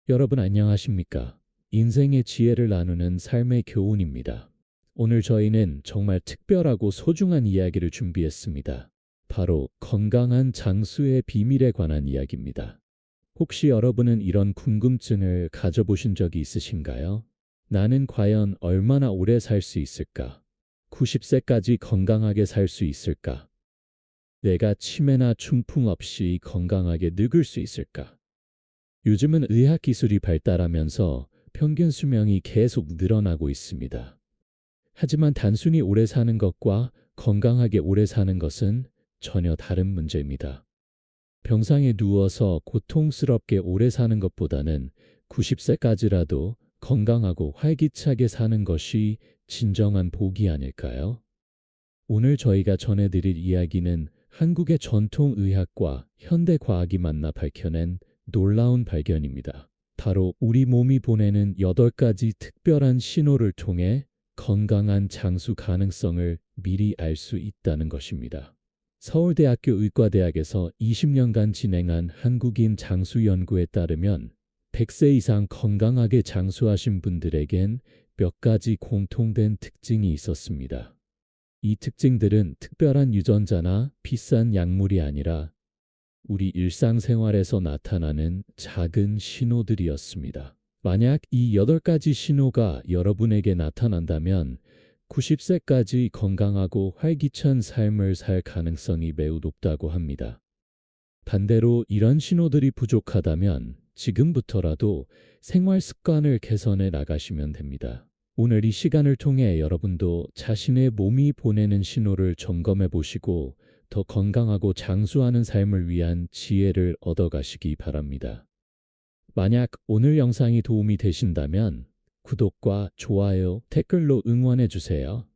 여러분 안녕하십니까? 인생의 지혜를 나누는 삶의 교훈입니다. 오늘 저희는 정말 특별하고 소중한 이야기를 준비했습니다. 바로 건강한 장수의 비밀에 관한 이야기입니다. 혹시 여러분은 이런 궁금증을 가져보신 적이 있으신가요? 나는 과연 얼마나 오래 살 수 있을까? 90세까지 건강하게 살 수 있을까? 내가 치매나 중풍 없이 건강하게 늙을 수 있을까? 요즘은 의학 기술이 발달하면서 평균 수명이 계속 늘어나고 있습니다. 하지만 단순히 오래 사는 것과 건강하게 오래 사는 것은 전혀 다른 문제입니다. 병상에 누워서 고통스럽게 오래 사는 것보다는 90세까지라도 건강하고 활기차게 사는 것이 진정한 복이 아닐까요? 오늘 저희가 전해드릴 이야기는 한국의 전통의학과 현대과학이 만나 밝혀낸 놀라운 발견입니다. 바로 우리 몸이 보내는 8가지 특별한 신호를 통해 건강한 장수 가능성을 미리 알 수 있다는 것입니다. 서울대학교 의과대학에서 20년간 진행한 한국인 장수 연구에 따르면 100세 이상 건강하게 장수하신 분들에겐 몇 가지 공통된 특징이 있었습니다. 이 특징들은 특별한 유전자나 비싼 약물이 아니라 우리 일상생활에서 나타나는 작은 신호들이었습니다. 만약 이 8가지 신호가 여러분에게 나타난다면 90세까지 건강하고 활기찬 삶을 살 가능성이 매우 높다고 합니다. 반대로 이런 신호들이 부족하다면 지금부터라도 생활 습관을 개선해 나가시면 됩니다. 오늘 이 시간을 통해 여러분도 자신의 몸이 보내는 신호를 점검해 보시고 더 건강하고 장수하는 삶을 위한 지혜를 얻어가시기 바랍니다. 만약 오늘 영상이 도움이 되신다면 구독과 좋아요, 댓글로 응원해 주세요.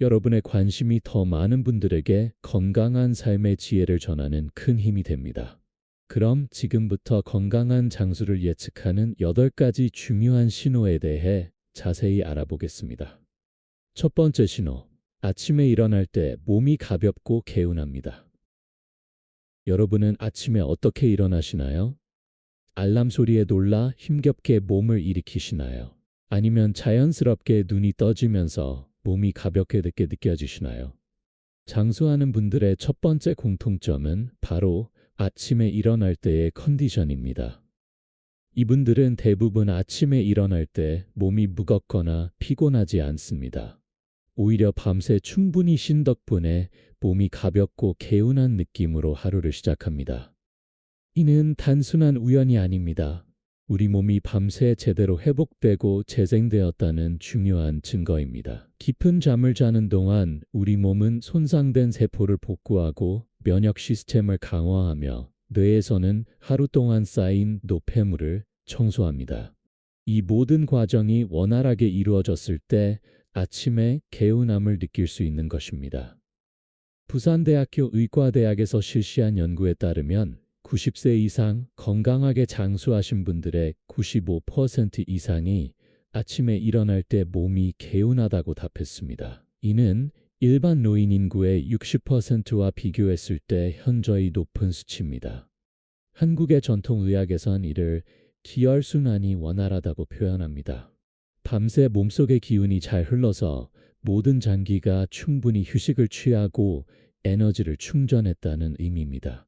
여러분의 관심이 더 많은 분들에게 건강한 삶의 지혜를 전하는 큰 힘이 됩니다. 그럼 지금부터 건강한 장수를 예측하는 8가지 중요한 신호에 대해 자세히 알아보겠습니다. 첫 번째 신호. 아침에 일어날 때 몸이 가볍고 개운합니다. 여러분은 아침에 어떻게 일어나시나요? 알람 소리에 놀라 힘겹게 몸을 일으키시나요? 아니면 자연스럽게 눈이 떠지면서 몸이 가볍게 느껴지시나요? 장수하는 분들의 첫 번째 공통점은 바로 아침에 일어날 때의 컨디션입니다. 이분들은 대부분 아침에 일어날 때 몸이 무겁거나 피곤하지 않습니다. 오히려 밤새 충분히 쉰 덕분에 몸이 가볍고 개운한 느낌으로 하루를 시작합니다. 이는 단순한 우연이 아닙니다. 우리 몸이 밤새 제대로 회복되고 재생되었다는 중요한 증거입니다. 깊은 잠을 자는 동안 우리 몸은 손상된 세포를 복구하고 면역 시스템을 강화하며 뇌에서는 하루 동안 쌓인 노폐물을 청소합니다. 이 모든 과정이 원활하게 이루어졌을 때 아침에 개운함을 느낄 수 있는 것입니다. 부산대학교 의과대학에서 실시한 연구에 따르면 90세 이상 건강하게 장수하신 분들의 95% 이상이 아침에 일어날 때 몸이 개운하다고 답했습니다. 이는 일반 노인 인구의 60%와 비교했을 때 현저히 높은 수치입니다. 한국의 전통의학에선 이를 기혈순환이 원활하다고 표현합니다. 밤새 몸속의 기운이 잘 흘러서 모든 장기가 충분히 휴식을 취하고 에너지를 충전했다는 의미입니다.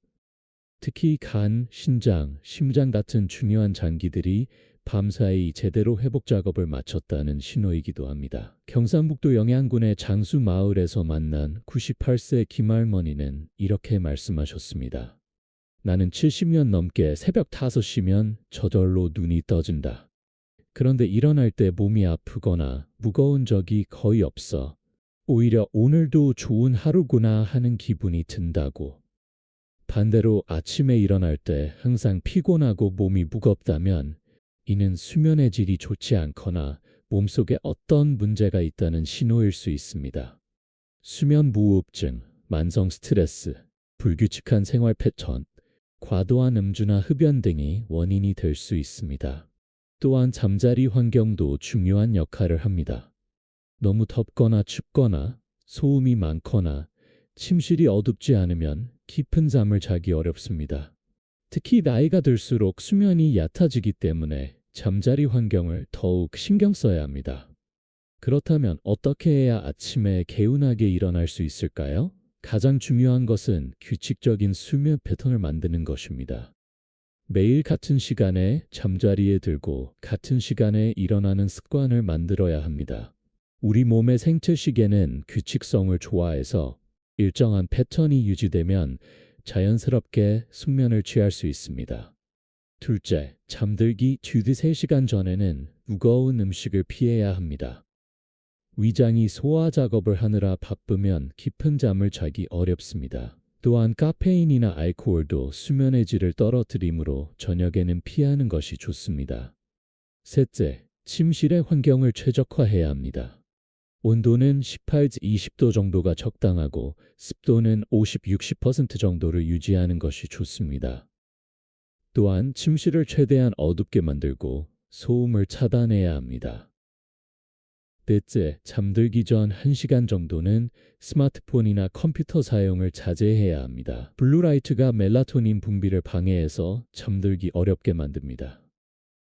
특히 간, 신장, 심장 같은 중요한 장기들이 밤사이 제대로 회복 작업을 마쳤다는 신호이기도 합니다. 경상북도 영양군의 장수 마을에서 만난 98세 김할머니는 이렇게 말씀하셨습니다. 나는 70년 넘게 새벽 5시면 저절로 눈이 떠진다. 그런데 일어날 때 몸이 아프거나 무거운 적이 거의 없어. 오히려 오늘도 좋은 하루구나 하는 기분이 든다고. 반대로 아침에 일어날 때 항상 피곤하고 몸이 무겁다면 이는 수면의 질이 좋지 않거나 몸속에 어떤 문제가 있다는 신호일 수 있습니다. 수면 무호흡증, 만성 스트레스, 불규칙한 생활 패턴, 과도한 음주나 흡연 등이 원인이 될 수 있습니다. 또한 잠자리 환경도 중요한 역할을 합니다. 너무 덥거나 춥거나 소음이 많거나 침실이 어둡지 않으면 깊은 잠을 자기 어렵습니다. 특히 나이가 들수록 수면이 얕아지기 때문에 잠자리 환경을 더욱 신경 써야 합니다. 그렇다면 어떻게 해야 아침에 개운하게 일어날 수 있을까요? 가장 중요한 것은 규칙적인 수면 패턴을 만드는 것입니다. 매일 같은 시간에 잠자리에 들고 같은 시간에 일어나는 습관을 만들어야 합니다. 우리 몸의 생체 시계는 규칙성을 좋아해서 일정한 패턴이 유지되면 자연스럽게 숙면을 취할 수 있습니다. 둘째, 잠들기 2~3시간 전에는 무거운 음식을 피해야 합니다. 위장이 소화 작업을 하느라 바쁘면 깊은 잠을 자기 어렵습니다. 또한 카페인이나 알코올도 수면의 질을 떨어뜨리므로 저녁에는 피하는 것이 좋습니다. 셋째, 침실의 환경을 최적화해야 합니다. 온도는 18~20도 정도가 적당하고 습도는 50~60% 정도를 유지하는 것이 좋습니다. 또한 침실을 최대한 어둡게 만들고 소음을 차단해야 합니다. 넷째, 잠들기 전 1시간 정도는 스마트폰이나 컴퓨터 사용을 자제해야 합니다. 블루라이트가 멜라토닌 분비를 방해해서 잠들기 어렵게 만듭니다.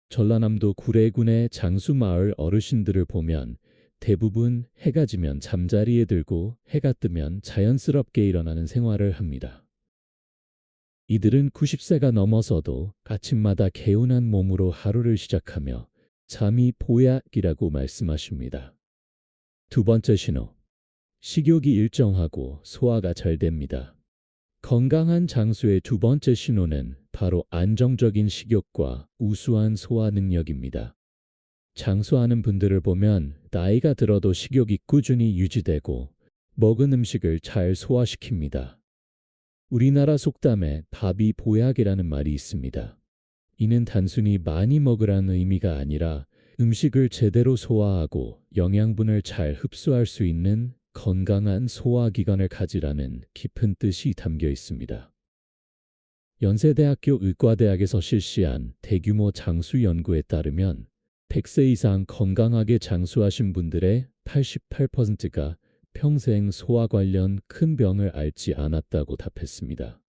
전라남도 구례군의 장수마을 어르신들을 보면 대부분 해가 지면 잠자리에 들고 해가 뜨면 자연스럽게 일어나는 생활을 합니다. 이들은 90세가 넘어서도 아침마다 개운한 몸으로 하루를 시작하며 잠이 보약이라고 말씀하십니다. 두 번째 신호, 식욕이 일정하고 소화가 잘 됩니다. 건강한 장수의 두 번째 신호는 바로 안정적인 식욕과 우수한 소화 능력입니다. 장수하는 분들을 보면 나이가 들어도 식욕이 꾸준히 유지되고 먹은 음식을 잘 소화시킵니다. 우리나라 속담에 밥이 보약이라는 말이 있습니다. 이는 단순히 많이 먹으라는 의미가 아니라 음식을 제대로 소화하고 영양분을 잘 흡수할 수 있는 건강한 소화기관을 가지라는 깊은 뜻이 담겨 있습니다. 연세대학교 의과대학에서 실시한 대규모 장수 연구에 따르면 100세 이상 건강하게 장수하신 분들의 88%가 평생 소화 관련 큰 병을 앓지 않았다고 답했습니다.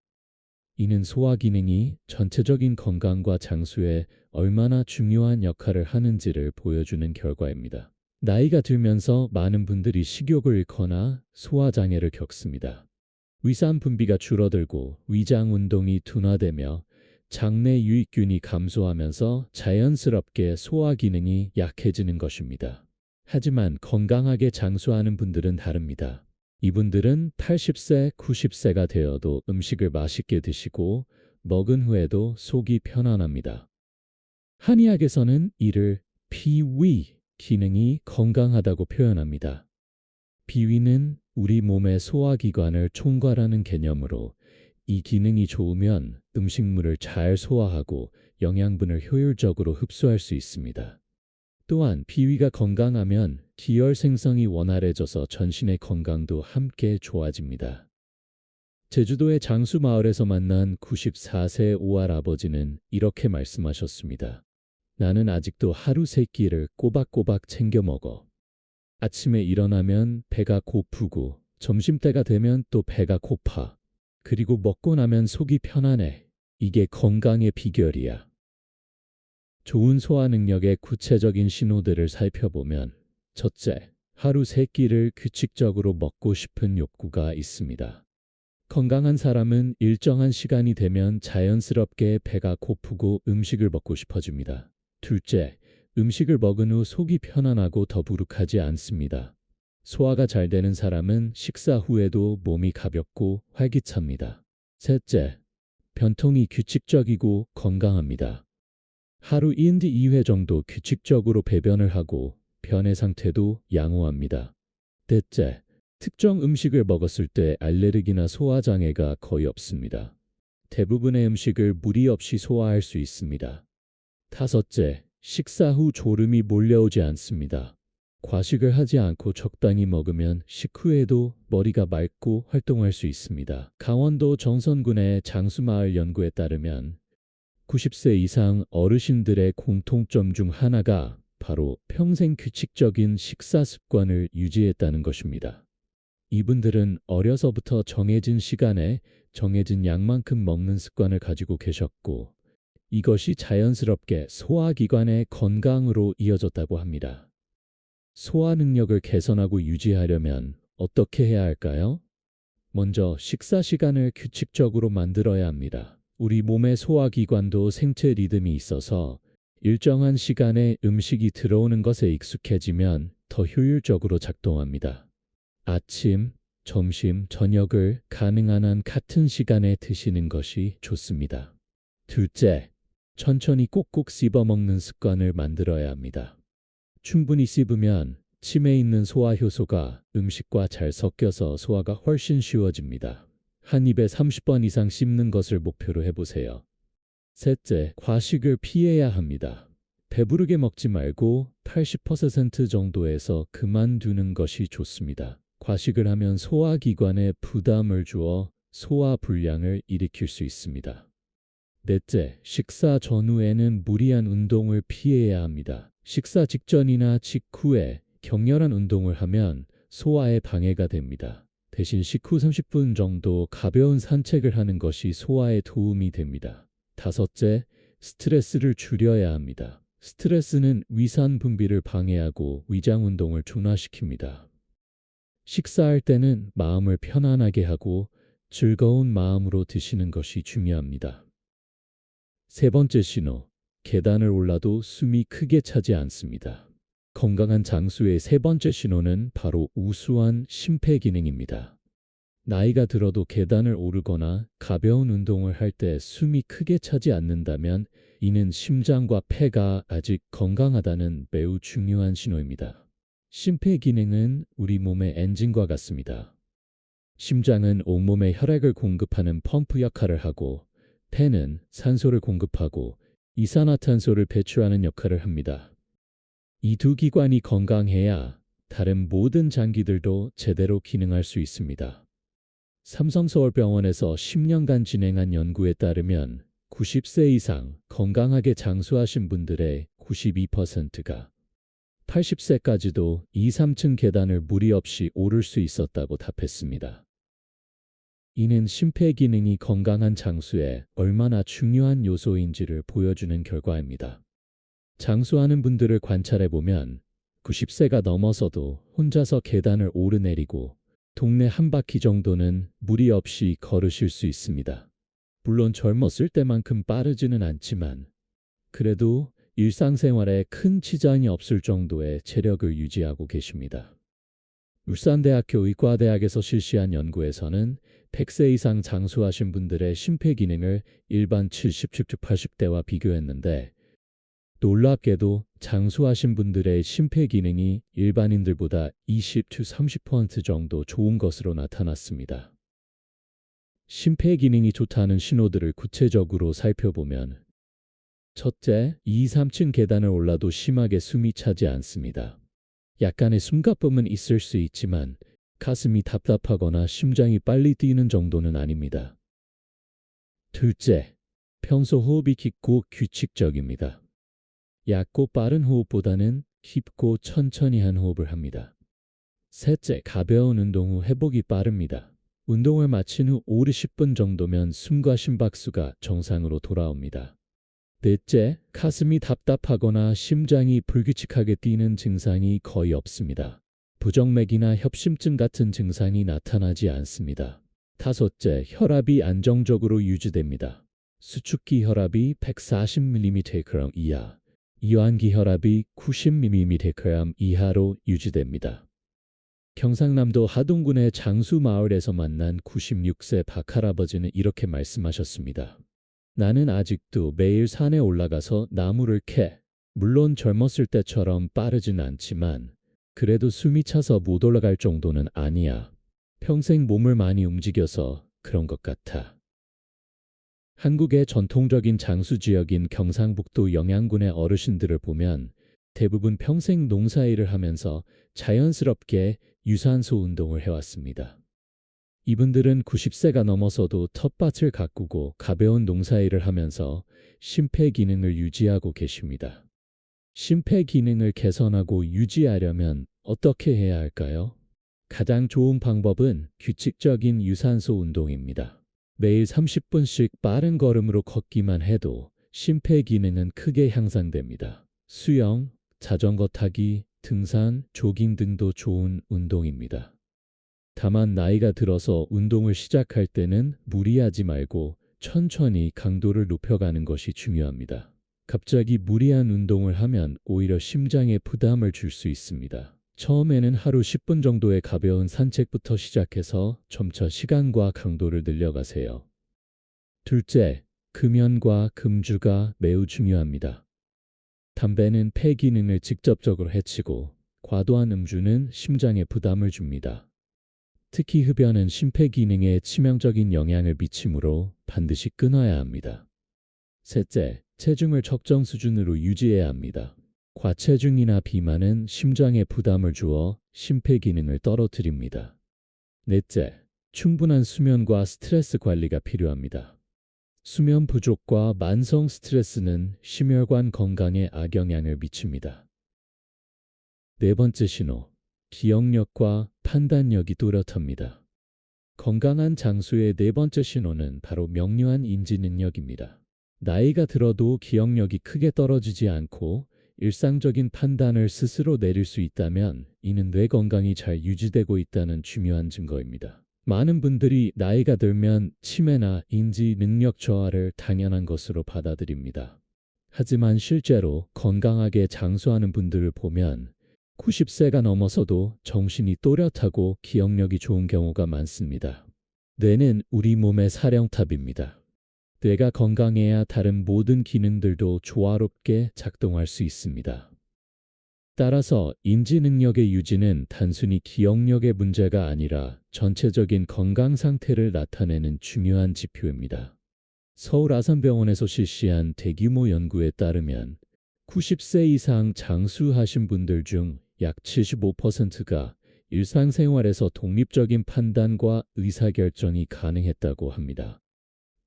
이는 소화 기능이 전체적인 건강과 장수에 얼마나 중요한 역할을 하는지를 보여주는 결과입니다. 나이가 들면서 많은 분들이 식욕을 잃거나 소화 장애를 겪습니다. 위산 분비가 줄어들고 위장 운동이 둔화되며 장내 유익균이 감소하면서 자연스럽게 소화 기능이 약해지는 것입니다. 하지만 건강하게 장수하는 분들은 다릅니다. 이분들은 80세, 90세가 되어도 음식을 맛있게 드시고 먹은 후에도 속이 편안합니다. 한의학에서는 이를 피위 기능이 건강하다고 표현합니다. 피위는 우리 몸의 소화기관을 총괄하는 개념으로 이 기능이 좋으면 음식물을 잘 소화하고 영양분을 효율적으로 흡수할 수 있습니다. 또한 피위가 건강하면 기혈 생성이 원활해져서 전신의 건강도 함께 좋아집니다. 제주도의 장수 마을에서 만난 94세 오할 아버지는 이렇게 말씀하셨습니다. 나는 아직도 하루 3끼를 꼬박꼬박 챙겨 먹어. 아침에 일어나면 배가 고프고 점심때가 되면 또 배가 고파. 그리고 먹고 나면 속이 편안해. 이게 건강의 비결이야. 좋은 소화 능력의 구체적인 신호들을 살펴보면 첫째, 하루 3끼를 규칙적으로 먹고 싶은 욕구가 있습니다. 건강한 사람은 일정한 시간이 되면 자연스럽게 배가 고프고 음식을 먹고 싶어집니다. 둘째, 음식을 먹은 후 속이 편안하고 더부룩하지 않습니다. 소화가 잘 되는 사람은 식사 후에도 몸이 가볍고 활기찹니다. 셋째, 변통이 규칙적이고 건강합니다. 하루 1~2회 정도 규칙적으로 배변을 하고 변의 상태도 양호합니다. 넷째, 특정 음식을 먹었을 때 알레르기나 소화장애가 거의 없습니다. 대부분의 음식을 무리 없이 소화할 수 있습니다. 다섯째, 식사 후 졸음이 몰려오지 않습니다. 과식을 하지 않고 적당히 먹으면 식후에도 머리가 맑고 활동할 수 있습니다. 강원도 정선군의 장수마을 연구에 따르면 90세 이상 어르신들의 공통점 중 하나가 바로 평생 규칙적인 식사 습관을 유지했다는 것입니다. 이분들은 어려서부터 정해진 시간에 정해진 양만큼 먹는 습관을 가지고 계셨고 이것이 자연스럽게 소화기관의 건강으로 이어졌다고 합니다. 소화 능력을 개선하고 유지하려면 어떻게 해야 할까요? 먼저 식사 시간을 규칙적으로 만들어야 합니다. 우리 몸의 소화기관도 생체 리듬이 있어서 일정한 시간에 음식이 들어오는 것에 익숙해지면 더 효율적으로 작동합니다. 아침, 점심, 저녁을 가능한 한 같은 시간에 드시는 것이 좋습니다. 둘째, 천천히 꼭꼭 씹어 먹는 습관을 만들어야 합니다. 충분히 씹으면 침에 있는 소화 효소가 음식과 잘 섞여서 소화가 훨씬 쉬워집니다. 한 입에 30번 이상 씹는 것을 목표로 해보세요. 셋째, 과식을 피해야 합니다. 배부르게 먹지 말고 80% 정도에서 그만두는 것이 좋습니다. 과식을 하면 소화기관에 부담을 주어 소화불량을 일으킬 수 있습니다. 넷째, 식사 전후에는 무리한 운동을 피해야 합니다. 식사 직전이나 직후에 격렬한 운동을 하면 소화에 방해가 됩니다. 대신 식후 30분 정도 가벼운 산책을 하는 것이 소화에 도움이 됩니다. 다섯째, 스트레스를 줄여야 합니다. 스트레스는 위산 분비를 방해하고 위장 운동을 둔화시킵니다. 식사할 때는 마음을 편안하게 하고 즐거운 마음으로 드시는 것이 중요합니다. 세 번째 신호, 계단을 올라도 숨이 크게 차지 않습니다. 건강한 장수의 세 번째 신호는 바로 우수한 심폐기능입니다. 나이가 들어도 계단을 오르거나 가벼운 운동을 할 때 숨이 크게 차지 않는다면 이는 심장과 폐가 아직 건강하다는 매우 중요한 신호입니다. 심폐기능은 우리 몸의 엔진과 같습니다. 심장은 온몸에 혈액을 공급하는 펌프 역할을 하고 폐는 산소를 공급하고 이산화탄소를 배출하는 역할을 합니다. 이 두 기관이 건강해야 다른 모든 장기들도 제대로 기능할 수 있습니다. 삼성서울병원에서 10년간 진행한 연구에 따르면 90세 이상 건강하게 장수하신 분들의 92%가 80세까지도 2, 3층 계단을 무리 없이 오를 수 있었다고 답했습니다. 이는 심폐기능이 건강한 장수에 얼마나 중요한 요소인지를 보여주는 결과입니다. 장수하는 분들을 관찰해보면 90세가 넘어서도 혼자서 계단을 오르내리고 동네 한 바퀴 정도는 무리 없이 걸으실 수 있습니다. 물론 젊었을 때만큼 빠르지는 않지만 그래도 일상생활에 큰 지장이 없을 정도의 체력을 유지하고 계십니다. 울산대학교 의과대학에서 실시한 연구에서는 100세 이상 장수하신 분들의 심폐기능을 일반 70, 80대와 비교했는데 놀랍게도 장수하신 분들의 심폐기능이 일반인들보다 20-30% 정도 좋은 것으로 나타났습니다. 심폐기능이 좋다는 신호들을 구체적으로 살펴보면 첫째, 2, 3층 계단을 올라도 심하게 숨이 차지 않습니다. 약간의 숨가쁨은 있을 수 있지만 가슴이 답답하거나 심장이 빨리 뛰는 정도는 아닙니다. 둘째, 평소 호흡이 깊고 규칙적입니다. 얕고 빠른 호흡보다는 깊고 천천히 한 호흡을 합니다. 셋째, 가벼운 운동 후 회복이 빠릅니다. 운동을 마친 후 5-10분 정도면 숨과 심박수가 정상으로 돌아옵니다. 넷째, 가슴이 답답하거나 심장이 불규칙하게 뛰는 증상이 거의 없습니다. 부정맥이나 협심증 같은 증상이 나타나지 않습니다. 다섯째, 혈압이 안정적으로 유지됩니다. 수축기 혈압이 140mg 이하, 이완기 혈압이 90mg 이하로 유지됩니다. 경상남도 하동군의 장수마을에서 만난 96세 박할아버지는 이렇게 말씀하셨습니다. 나는 아직도 매일 산에 올라가서 나무를 캐. 물론 젊었을 때처럼 빠르진 않지만 그래도 숨이 차서 못 올라갈 정도는 아니야. 평생 몸을 많이 움직여서 그런 것 같아. 한국의 전통적인 장수 지역인 경상북도 영양군의 어르신들을 보면 대부분 평생 농사일을 하면서 자연스럽게 유산소 운동을 해왔습니다. 이분들은 90세가 넘어서도 텃밭을 가꾸고 가벼운 농사일을 하면서 심폐기능을 유지하고 계십니다. 심폐기능을 개선하고 유지하려면 어떻게 해야 할까요? 가장 좋은 방법은 규칙적인 유산소 운동입니다. 매일 30분씩 빠른 걸음으로 걷기만 해도 심폐기능은 크게 향상됩니다. 수영, 자전거 타기, 등산, 조깅 등도 좋은 운동입니다. 다만 나이가 들어서 운동을 시작할 때는 무리하지 말고 천천히 강도를 높여가는 것이 중요합니다. 갑자기 무리한 운동을 하면 오히려 심장에 부담을 줄 수 있습니다. 처음에는 하루 10분 정도의 가벼운 산책부터 시작해서 점차 시간과 강도를 늘려가세요. 둘째, 금연과 금주가 매우 중요합니다. 담배는 폐 기능을 직접적으로 해치고 과도한 음주는 심장에 부담을 줍니다. 특히 흡연은 심폐기능에 치명적인 영향을 미치므로 반드시 끊어야 합니다. 셋째, 체중을 적정 수준으로 유지해야 합니다. 과체중이나 비만은 심장에 부담을 주어 심폐기능을 떨어뜨립니다. 넷째, 충분한 수면과 스트레스 관리가 필요합니다. 수면 부족과 만성 스트레스는 심혈관 건강에 악영향을 미칩니다. 네 번째 신호, 기억력과 판단력이 뚜렷합니다. 건강한 장수의 네 번째 신호는 바로 명료한 인지 능력입니다. 나이가 들어도 기억력이 크게 떨어지지 않고 일상적인 판단을 스스로 내릴 수 있다면 이는 뇌 건강이 잘 유지되고 있다는 중요한 증거입니다. 많은 분들이 나이가 들면 치매나 인지 능력 저하를 당연한 것으로 받아들입니다. 하지만 실제로 건강하게 장수하는 분들을 보면 90세가 넘어서도 정신이 또렷하고 기억력이 좋은 경우가 많습니다. 뇌는 우리 몸의 사령탑입니다. 뇌가 건강해야 다른 모든 기능들도 조화롭게 작동할 수 있습니다. 따라서 인지 능력의 유지는 단순히 기억력의 문제가 아니라 전체적인 건강 상태를 나타내는 중요한 지표입니다. 서울 아산병원에서 실시한 대규모 연구에 따르면 90세 이상 장수하신 분들 중 약 75%가 일상생활에서 독립적인 판단과 의사결정이 가능했다고 합니다.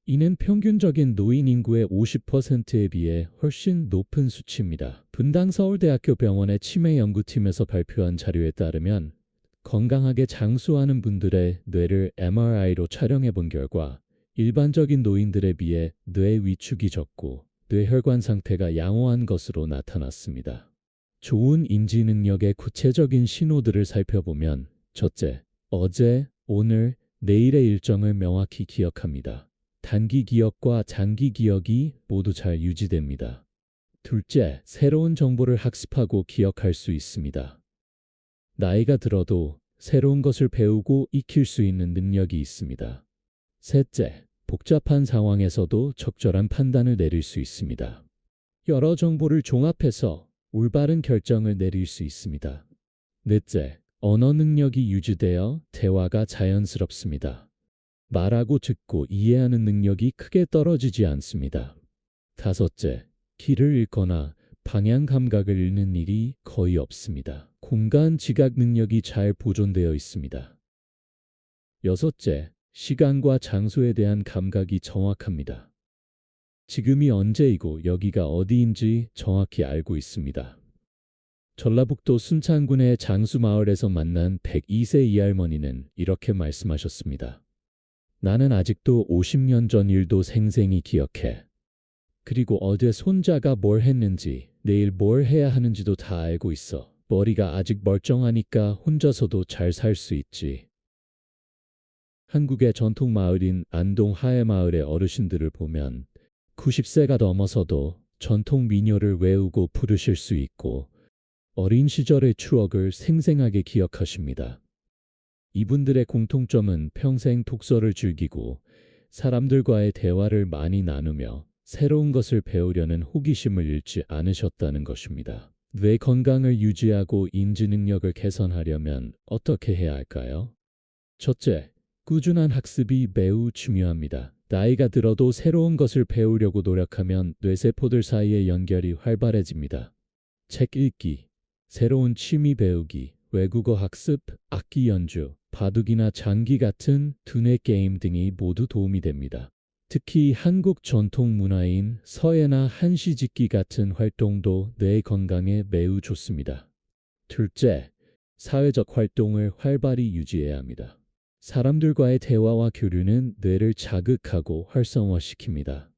이는 평균적인 노인 인구의 50%에 비해 훨씬 높은 수치입니다. 분당 서울대학교 병원의 치매 연구팀에서 발표한 자료에 따르면 건강하게 장수하는 분들의 뇌를 MRI로 촬영해 본 결과 일반적인 노인들에 비해 뇌 위축이 적고 뇌혈관 상태가 양호한 것으로 나타났습니다. 좋은 인지 능력의 구체적인 신호들을 살펴보면 첫째, 어제, 오늘, 내일의 일정을 명확히 기억합니다. 단기 기억과 장기 기억이 모두 잘 유지됩니다. 둘째, 새로운 정보를 학습하고 기억할 수 있습니다. 나이가 들어도 새로운 것을 배우고 익힐 수 있는 능력이 있습니다. 셋째, 복잡한 상황에서도 적절한 판단을 내릴 수 있습니다. 여러 정보를 종합해서 올바른 결정을 내릴 수 있습니다. 넷째, 언어 능력이 유지되어 대화가 자연스럽습니다. 말하고 듣고 이해하는 능력이 크게 떨어지지 않습니다. 다섯째, 길을 잃거나 방향 감각을 잃는 일이 거의 없습니다. 공간 지각 능력이 잘 보존되어 있습니다. 여섯째, 시간과 장소에 대한 감각이 정확합니다. 지금이 언제이고 여기가 어디인지 정확히 알고 있습니다. 전라북도 순창군의 장수마을에서 만난 102세 이할머니는 이렇게 말씀하셨습니다. 나는 아직도 50년 전 일도 생생히 기억해. 그리고 어제 손자가 뭘 했는지, 내일 뭘 해야 하는지도 다 알고 있어. 머리가 아직 멀쩡하니까 혼자서도 잘 살 수 있지. 한국의 전통 마을인 안동 하회마을의 어르신들을 보면 90세가 넘어서도 전통 민요를 외우고 부르실 수 있고 어린 시절의 추억을 생생하게 기억하십니다. 이분들의 공통점은 평생 독서를 즐기고 사람들과의 대화를 많이 나누며 새로운 것을 배우려는 호기심을 잃지 않으셨다는 것입니다. 뇌 건강을 유지하고 인지 능력을 개선하려면 어떻게 해야 할까요? 첫째, 꾸준한 학습이 매우 중요합니다. 나이가 들어도 새로운 것을 배우려고 노력하면 뇌세포들 사이의 연결이 활발해집니다. 책 읽기, 새로운 취미 배우기, 외국어 학습, 악기 연주, 바둑이나 장기 같은 두뇌 게임 등이 모두 도움이 됩니다. 특히 한국 전통 문화인 서예나 한시짓기 같은 활동도 뇌 건강에 매우 좋습니다. 둘째, 사회적 활동을 활발히 유지해야 합니다. 사람들과의 대화와 교류는 뇌를 자극하고 활성화시킵니다.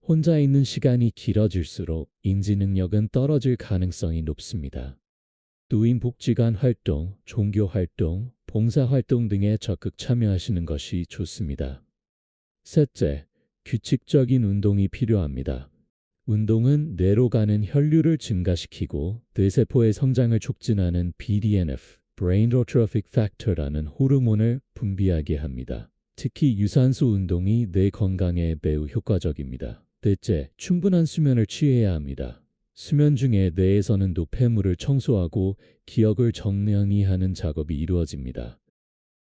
혼자 있는 시간이 길어질수록 인지 능력은 떨어질 가능성이 높습니다. 노인복지관 활동, 종교 활동, 봉사 활동 등에 적극 참여하시는 것이 좋습니다. 셋째, 규칙적인 운동이 필요합니다. 운동은 뇌로 가는 혈류를 증가시키고 뇌세포의 성장을 촉진하는 BDNF, Brain Neurotrophic Factor라는 호르몬을 분비하게 합니다. 특히 유산소 운동이 뇌 건강에 매우 효과적입니다. 넷째, 충분한 수면을 취해야 합니다. 수면 중에 뇌에서는 노폐물을 청소하고 기억을 정리하는 작업이 이루어집니다.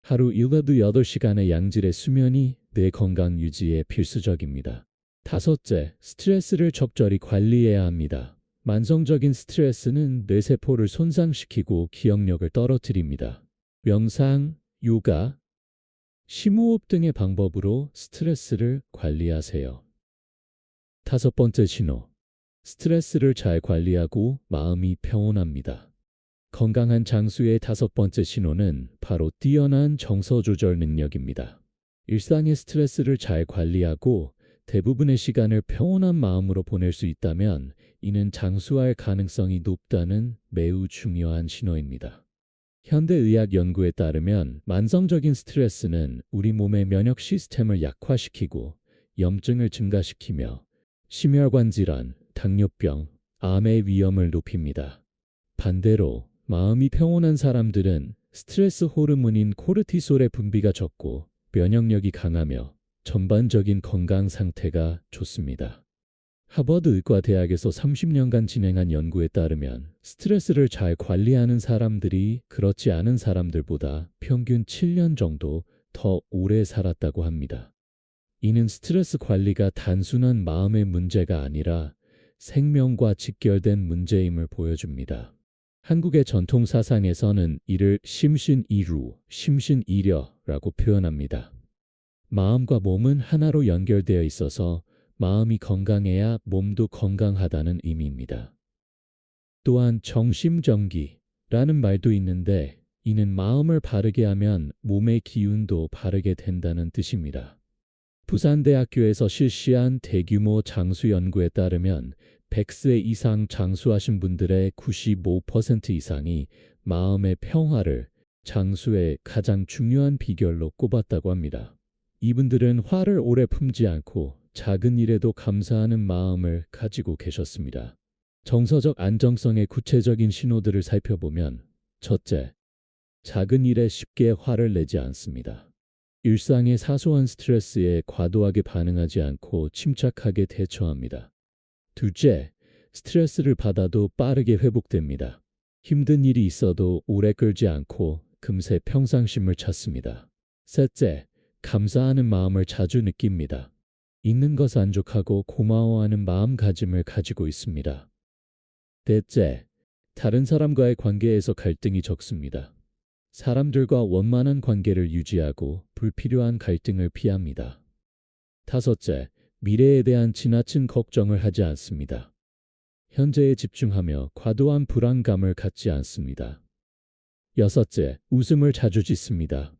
하루 7~8시간의 양질의 수면이 뇌 건강 유지에 필수적입니다. 다섯째, 스트레스를 적절히 관리해야 합니다. 만성적인 스트레스는 뇌세포를 손상시키고 기억력을 떨어뜨립니다. 명상, 요가, 심호흡 등의 방법으로 스트레스를 관리하세요. 다섯 번째 신호. 스트레스를 잘 관리하고 마음이 평온합니다. 건강한 장수의 다섯 번째 신호는 바로 뛰어난 정서 조절 능력입니다. 일상의 스트레스를 잘 관리하고 대부분의 시간을 평온한 마음으로 보낼 수 있다면 이는 장수할 가능성이 높다는 매우 중요한 신호입니다. 현대의학 연구에 따르면 만성적인 스트레스는 우리 몸의 면역 시스템을 약화시키고 염증을 증가시키며 심혈관 질환, 당뇨병, 암의 위험을 높입니다. 반대로 마음이 평온한 사람들은 스트레스 호르몬인 코르티솔의 분비가 적고 면역력이 강하며 전반적인 건강 상태가 좋습니다. 하버드 의과대학에서 30년간 진행한 연구에 따르면 스트레스를 잘 관리하는 사람들이 그렇지 않은 사람들보다 평균 7년 정도 더 오래 살았다고 합니다. 이는 스트레스 관리가 단순한 마음의 문제가 아니라 생명과 직결된 문제임을 보여줍니다. 한국의 전통 사상에서는 이를 심신이루, 심신이려라고 표현합니다. 마음과 몸은 하나로 연결되어 있어서 마음이 건강해야 몸도 건강하다는 의미입니다. 또한 정심정기라는 말도 있는데 이는 마음을 바르게 하면 몸의 기운도 바르게 된다는 뜻입니다. 부산대학교에서 실시한 대규모 장수 연구에 따르면 100세 이상 장수하신 분들의 95% 이상이 마음의 평화를 장수의 가장 중요한 비결로 꼽았다고 합니다. 이분들은 화를 오래 품지 않고 작은 일에도 감사하는 마음을 가지고 계셨습니다. 정서적 안정성의 구체적인 신호들을 살펴보면 첫째, 작은 일에 쉽게 화를 내지 않습니다. 일상의 사소한 스트레스에 과도하게 반응하지 않고 침착하게 대처합니다. 둘째, 스트레스를 받아도 빠르게 회복됩니다. 힘든 일이 있어도 오래 끌지 않고 금세 평상심을 찾습니다. 셋째, 감사하는 마음을 자주 느낍니다. 있는 것 만족하고 고마워하는 마음가짐을 가지고 있습니다. 넷째, 다른 사람과의 관계에서 갈등이 적습니다. 사람들과 원만한 관계를 유지하고 불필요한 갈등을 피합니다. 다섯째, 미래에 대한 지나친 걱정을 하지 않습니다. 현재에 집중하며 과도한 불안감을 갖지 않습니다. 여섯째, 웃음을 자주 짓습니다.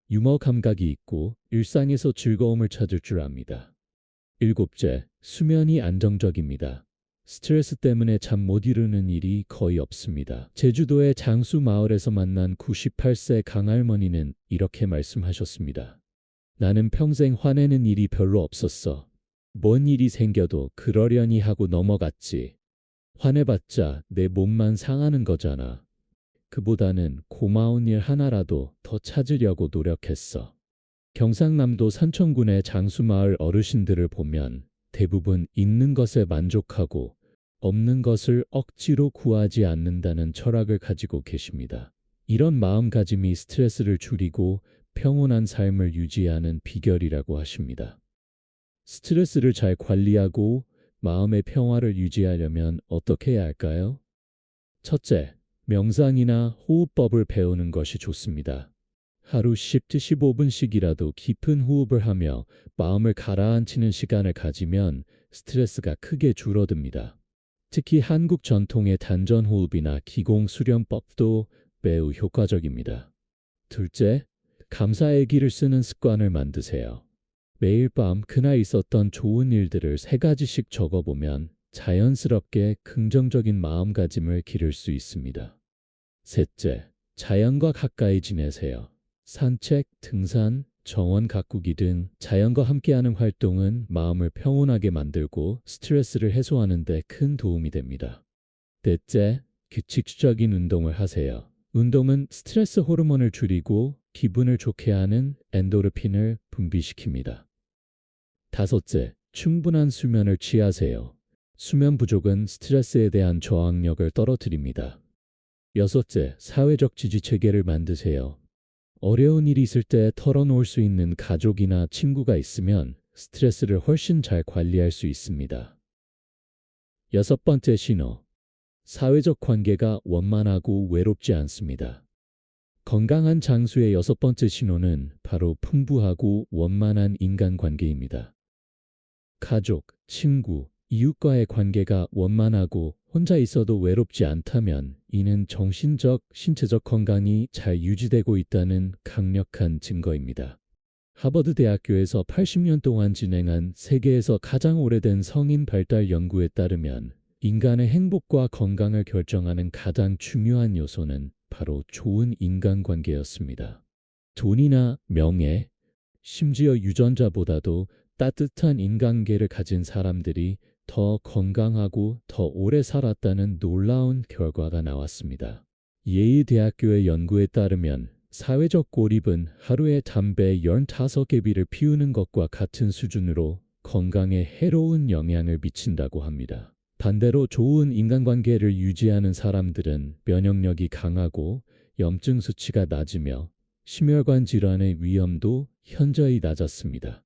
유머 감각이 있고 일상에서 즐거움을 찾을 줄 압니다. 일곱째, 수면이 안정적입니다. 스트레스 때문에 잠 못 이루는 일이 거의 없습니다. 제주도의 장수 마을에서 만난 98세 강할머니는 이렇게 말씀하셨습니다. 나는 평생 화내는 일이 별로 없었어. 뭔 일이 생겨도 그러려니 하고 넘어갔지. 화내봤자 내 몸만 상하는 거잖아. 그보다는 고마운 일 하나라도 더 찾으려고 노력했어. 경상남도 산청군의 장수마을 어르신들을 보면 대부분 있는 것에 만족하고 없는 것을 억지로 구하지 않는다는 철학을 가지고 계십니다. 이런 마음가짐이 스트레스를 줄이고 평온한 삶을 유지하는 비결이라고 하십니다. 스트레스를 잘 관리하고 마음의 평화를 유지하려면 어떻게 해야 할까요? 첫째, 명상이나 호흡법을 배우는 것이 좋습니다. 하루 10~15분씩이라도 깊은 호흡을 하며 마음을 가라앉히는 시간을 가지면 스트레스가 크게 줄어듭니다. 특히 한국 전통의 단전호흡이나 기공수련법도 매우 효과적입니다. 둘째, 감사의 기를 쓰는 습관을 만드세요. 매일 밤 그날 있었던 좋은 일들을 3가지씩 적어보면 자연스럽게 긍정적인 마음가짐을 기를 수 있습니다. 셋째, 자연과 가까이 지내세요. 산책, 등산, 정원 가꾸기 등 자연과 함께하는 활동은 마음을 평온하게 만들고 스트레스를 해소하는 데 큰 도움이 됩니다. 넷째, 규칙적인 운동을 하세요. 운동은 스트레스 호르몬을 줄이고 기분을 좋게 하는 엔도르핀을 분비시킵니다. 다섯째, 충분한 수면을 취하세요. 수면 부족은 스트레스에 대한 저항력을 떨어뜨립니다. 여섯째, 사회적 지지 체계를 만드세요. 어려운 일이 있을 때 털어놓을 수 있는 가족이나 친구가 있으면 스트레스를 훨씬 잘 관리할 수 있습니다. 여섯 번째 신호. 사회적 관계가 원만하고 외롭지 않습니다. 건강한 장수의 여섯 번째 신호는 바로 풍부하고 원만한 인간관계입니다. 가족, 친구, 이웃과의 관계가 원만하고 혼자 있어도 외롭지 않다면 이는 정신적, 신체적 건강이 잘 유지되고 있다는 강력한 증거입니다. 하버드 대학교에서 80년 동안 진행한 세계에서 가장 오래된 성인 발달 연구에 따르면 인간의 행복과 건강을 결정하는 가장 중요한 요소는 바로 좋은 인간관계였습니다. 돈이나 명예, 심지어 유전자보다도 따뜻한 인간관계를 가진 사람들이 더 건강하고 더 오래 살았다는 놀라운 결과가 나왔습니다. 예일 대학교의 연구에 따르면 사회적 고립은 하루에 담배 15개비를 피우는 것과 같은 수준으로 건강에 해로운 영향을 미친다고 합니다. 반대로 좋은 인간관계를 유지하는 사람들은 면역력이 강하고 염증 수치가 낮으며 심혈관 질환의 위험도 현저히 낮았습니다.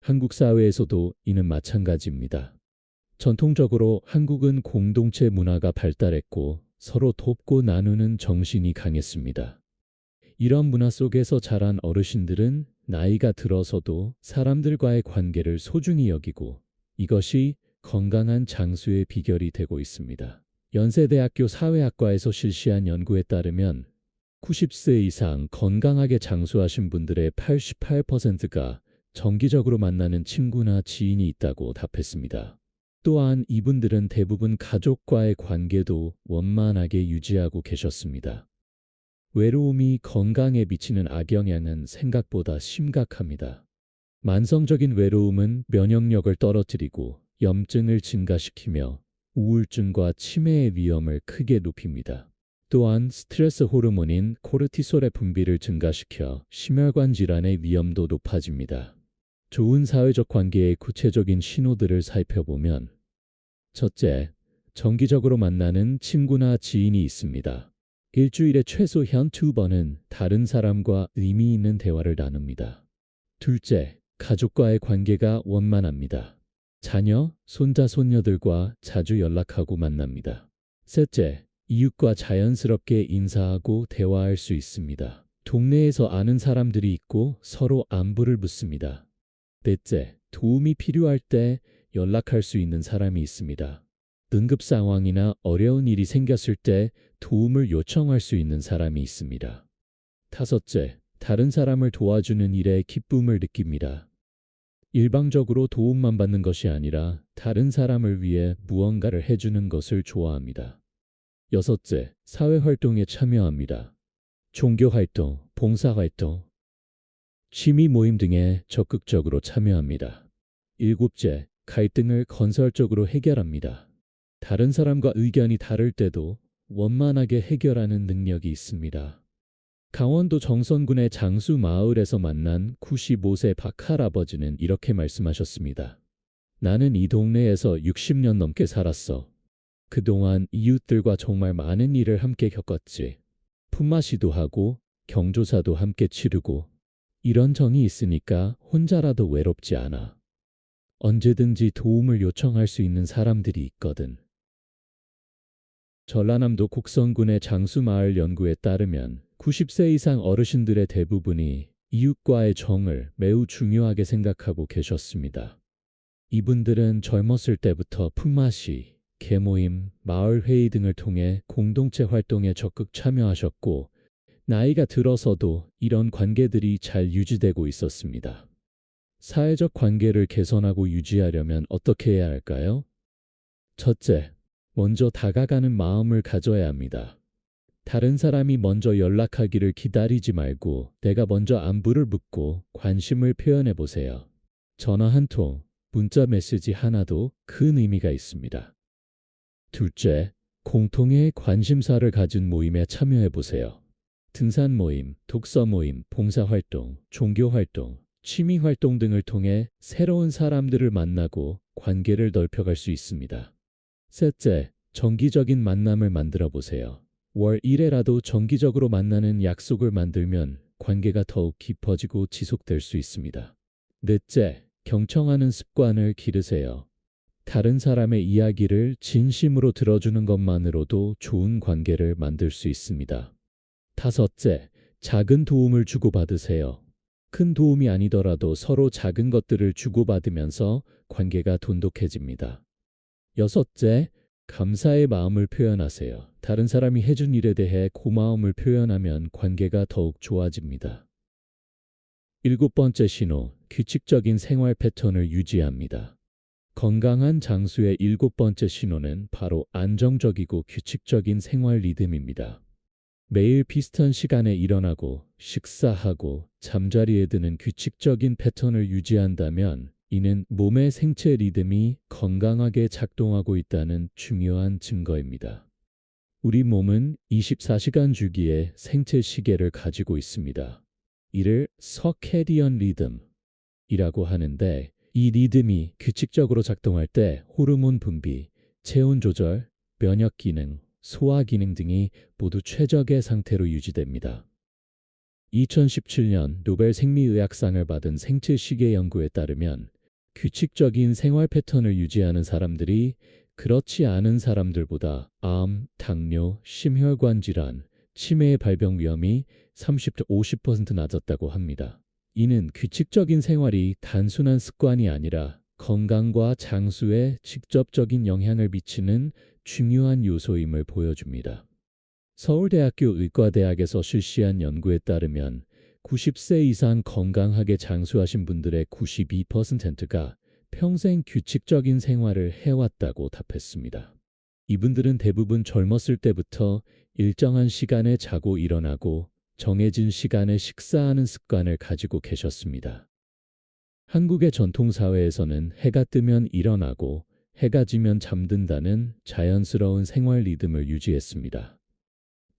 한국 사회에서도 이는 마찬가지입니다. 전통적으로 한국은 공동체 문화가 발달했고 서로 돕고 나누는 정신이 강했습니다. 이런 문화 속에서 자란 어르신들은 나이가 들어서도 사람들과의 관계를 소중히 여기고 이것이 건강한 장수의 비결이 되고 있습니다. 연세대학교 사회학과에서 실시한 연구에 따르면 90세 이상 건강하게 장수하신 분들의 88%가 정기적으로 만나는 친구나 지인이 있다고 답했습니다. 또한 이분들은 대부분 가족과의 관계도 원만하게 유지하고 계셨습니다. 외로움이 건강에 미치는 악영향은 생각보다 심각합니다. 만성적인 외로움은 면역력을 떨어뜨리고 염증을 증가시키며 우울증과 치매의 위험을 크게 높입니다. 또한 스트레스 호르몬인 코르티솔의 분비를 증가시켜 심혈관 질환의 위험도 높아집니다. 좋은 사회적 관계의 구체적인 신호들을 살펴보면 첫째, 정기적으로 만나는 친구나 지인이 있습니다. 일주일에 최소한 2번은 다른 사람과 의미 있는 대화를 나눕니다. 둘째, 가족과의 관계가 원만합니다. 자녀, 손자, 손녀들과 자주 연락하고 만납니다. 셋째, 이웃과 자연스럽게 인사하고 대화할 수 있습니다. 동네에서 아는 사람들이 있고 서로 안부를 묻습니다. 넷째, 도움이 필요할 때 연락할 수 있는 사람이 있습니다. 응급 상황이나 어려운 일이 생겼을 때 도움을 요청할 수 있는 사람이 있습니다. 다섯째, 다른 사람을 도와주는 일에 기쁨을 느낍니다. 일방적으로 도움만 받는 것이 아니라 다른 사람을 위해 무언가를 해주는 것을 좋아합니다. 여섯째, 사회활동에 참여합니다. 종교활동, 봉사활동, 취미 모임 등에 적극적으로 참여합니다. 일곱째, 갈등을 건설적으로 해결합니다. 다른 사람과 의견이 다를 때도 원만하게 해결하는 능력이 있습니다. 강원도 정선군의 장수 마을에서 만난 95세 박할아버지는 이렇게 말씀하셨습니다. 나는 이 동네에서 60년 넘게 살았어. 그동안 이웃들과 정말 많은 일을 함께 겪었지. 품맛이도 하고 경조사도 함께 치르고 이런 정이 있으니까 혼자라도 외롭지 않아. 언제든지 도움을 요청할 수 있는 사람들이 있거든. 전라남도 곡성군의 장수마을 연구에 따르면 90세 이상 어르신들의 대부분이 이웃과의 정을 매우 중요하게 생각하고 계셨습니다. 이분들은 젊었을 때부터 품맛이, 계모임, 마을회의 등을 통해 공동체 활동에 적극 참여하셨고 나이가 들어서도 이런 관계들이 잘 유지되고 있었습니다. 사회적 관계를 개선하고 유지하려면 어떻게 해야 할까요? 첫째, 먼저 다가가는 마음을 가져야 합니다. 다른 사람이 먼저 연락하기를 기다리지 말고 내가 먼저 안부를 묻고 관심을 표현해 보세요. 전화 한 통, 문자 메시지 하나도 큰 의미가 있습니다. 둘째, 공통의 관심사를 가진 모임에 참여해 보세요. 등산 모임, 독서 모임, 봉사활동, 종교활동, 취미활동 등을 통해 새로운 사람들을 만나고 관계를 넓혀갈 수 있습니다. 셋째, 정기적인 만남을 만들어 보세요. 월 1회라도 정기적으로 만나는 약속을 만들면 관계가 더욱 깊어지고 지속될 수 있습니다. 넷째, 경청하는 습관을 기르세요. 다른 사람의 이야기를 진심으로 들어주는 것만으로도 좋은 관계를 만들 수 있습니다. 다섯째, 작은 도움을 주고받으세요. 큰 도움이 아니더라도 서로 작은 것들을 주고받으면서 관계가 돈독해집니다. 여섯째, 감사의 마음을 표현하세요. 다른 사람이 해준 일에 대해 고마움을 표현하면 관계가 더욱 좋아집니다. 일곱 번째 신호, 규칙적인 생활 패턴을 유지합니다. 건강한 장수의 일곱 번째 신호는 바로 안정적이고 규칙적인 생활 리듬입니다. 매일 비슷한 시간에 일어나고 식사하고 잠자리에 드는 규칙적인 패턴을 유지한다면 이는 몸의 생체 리듬이 건강하게 작동하고 있다는 중요한 증거입니다. 우리 몸은 24시간 주기의 생체 시계를 가지고 있습니다. 이를 서캐디언 리듬이라고 하는데 이 리듬이 규칙적으로 작동할 때 호르몬 분비, 체온 조절, 면역 기능, 소화 기능 등이 모두 최적의 상태로 유지됩니다. 2017년 노벨 생리의학상을 받은 생체 시계 연구에 따르면 규칙적인 생활 패턴을 유지하는 사람들이 그렇지 않은 사람들보다 암, 당뇨, 심혈관 질환, 치매의 발병 위험이 30~50% 50% 낮았다고 합니다. 이는 규칙적인 생활이 단순한 습관이 아니라 건강과 장수에 직접적인 영향을 미치는 중요한 요소임을 보여줍니다. 서울대학교 의과대학에서 실시한 연구에 따르면 90세 이상 건강하게 장수하신 분들의 92%가 평생 규칙적인 생활을 해왔다고 답했습니다. 이분들은 대부분 젊었을 때부터 일정한 시간에 자고 일어나고 정해진 시간에 식사하는 습관을 가지고 계셨습니다. 한국의 전통사회에서는 해가 뜨면 일어나고 해가 지면 잠든다는 자연스러운 생활 리듬을 유지했습니다.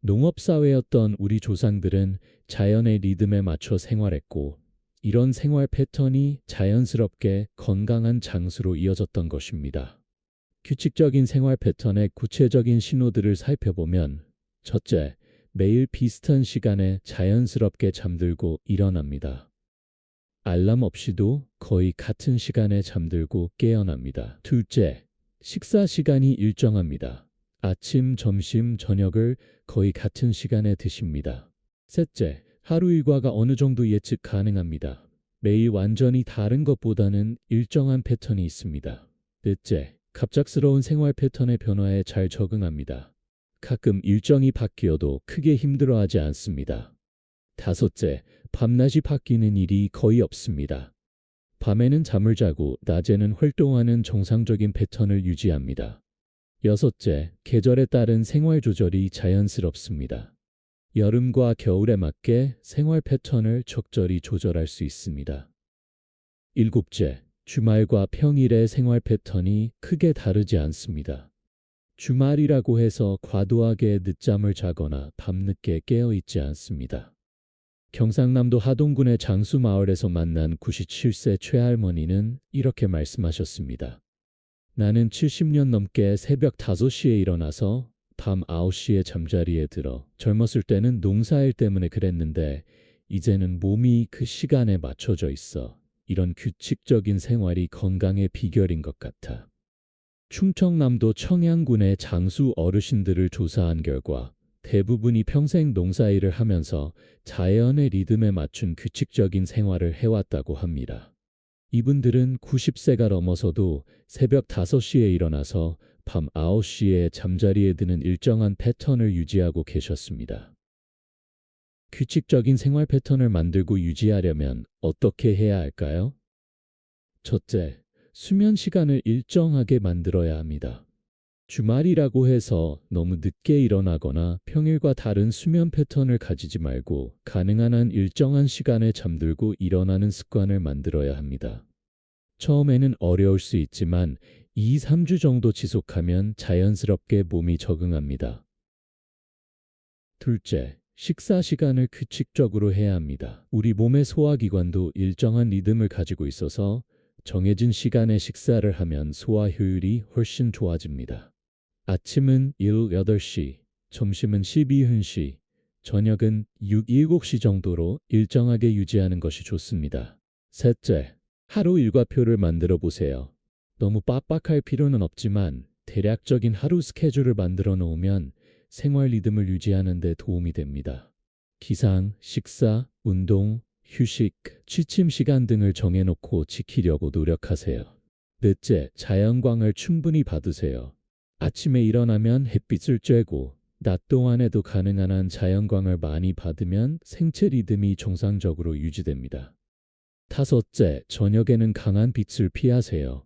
농업사회였던 우리 조상들은 자연의 리듬에 맞춰 생활했고 이런 생활 패턴이 자연스럽게 건강한 장수로 이어졌던 것입니다. 규칙적인 생활 패턴의 구체적인 신호들을 살펴보면 첫째, 매일 비슷한 시간에 자연스럽게 잠들고 일어납니다. 알람 없이도 거의 같은 시간에 잠들고 깨어납니다. 둘째, 식사 시간이 일정합니다. 아침, 점심, 저녁을 거의 같은 시간에 드십니다. 셋째, 하루 일과가 어느 정도 예측 가능합니다. 매일 완전히 다른 것보다는 일정한 패턴이 있습니다. 넷째, 갑작스러운 생활 패턴의 변화에 잘 적응합니다. 가끔 일정이 바뀌어도 크게 힘들어하지 않습니다. 다섯째, 밤낮이 바뀌는 일이 거의 없습니다. 밤에는 잠을 자고 낮에는 활동하는 정상적인 패턴을 유지합니다. 여섯째, 계절에 따른 생활 조절이 자연스럽습니다. 여름과 겨울에 맞게 생활 패턴을 적절히 조절할 수 있습니다. 일곱째, 주말과 평일의 생활 패턴이 크게 다르지 않습니다. 주말이라고 해서 과도하게 늦잠을 자거나 밤늦게 깨어 있지 않습니다. 경상남도 하동군의 장수마을에서 만난 97세 최할머니는 이렇게 말씀하셨습니다. 나는 70년 넘게 새벽 5시에 일어나서 밤 9시에 잠자리에 들어 젊었을 때는 농사일 때문에 그랬는데 이제는 몸이 그 시간에 맞춰져 있어. 이런 규칙적인 생활이 건강의 비결인 것 같아. 충청남도 청양군의 장수 어르신들을 조사한 결과 대부분이 평생 농사일을 하면서 자연의 리듬에 맞춘 규칙적인 생활을 해왔다고 합니다. 이분들은 90세가 넘어서도 새벽 5시에 일어나서 밤 9시에 잠자리에 드는 일정한 패턴을 유지하고 계셨습니다. 규칙적인 생활 패턴을 만들고 유지하려면 어떻게 해야 할까요? 첫째, 수면 시간을 일정하게 만들어야 합니다. 주말이라고 해서 너무 늦게 일어나거나 평일과 다른 수면 패턴을 가지지 말고 가능한 한 일정한 시간에 잠들고 일어나는 습관을 만들어야 합니다. 처음에는 어려울 수 있지만 2, 3주 정도 지속하면 자연스럽게 몸이 적응합니다. 둘째, 식사 시간을 규칙적으로 해야 합니다. 우리 몸의 소화기관도 일정한 리듬을 가지고 있어서 정해진 시간에 식사를 하면 소화 효율이 훨씬 좋아집니다. 아침은 8시, 점심은 12시, 저녁은 7시 정도로 일정하게 유지하는 것이 좋습니다. 셋째, 하루 일과표를 만들어 보세요. 너무 빡빡할 필요는 없지만 대략적인 하루 스케줄을 만들어 놓으면 생활 리듬을 유지하는 데 도움이 됩니다. 기상, 식사, 운동, 휴식, 취침 시간 등을 정해놓고 지키려고 노력하세요. 넷째, 자연광을 충분히 받으세요. 아침에 일어나면 햇빛을 쬐고 낮 동안에도 가능한 한 자연광을 많이 받으면 생체 리듬이 정상적으로 유지됩니다. 다섯째, 저녁에는 강한 빛을 피하세요.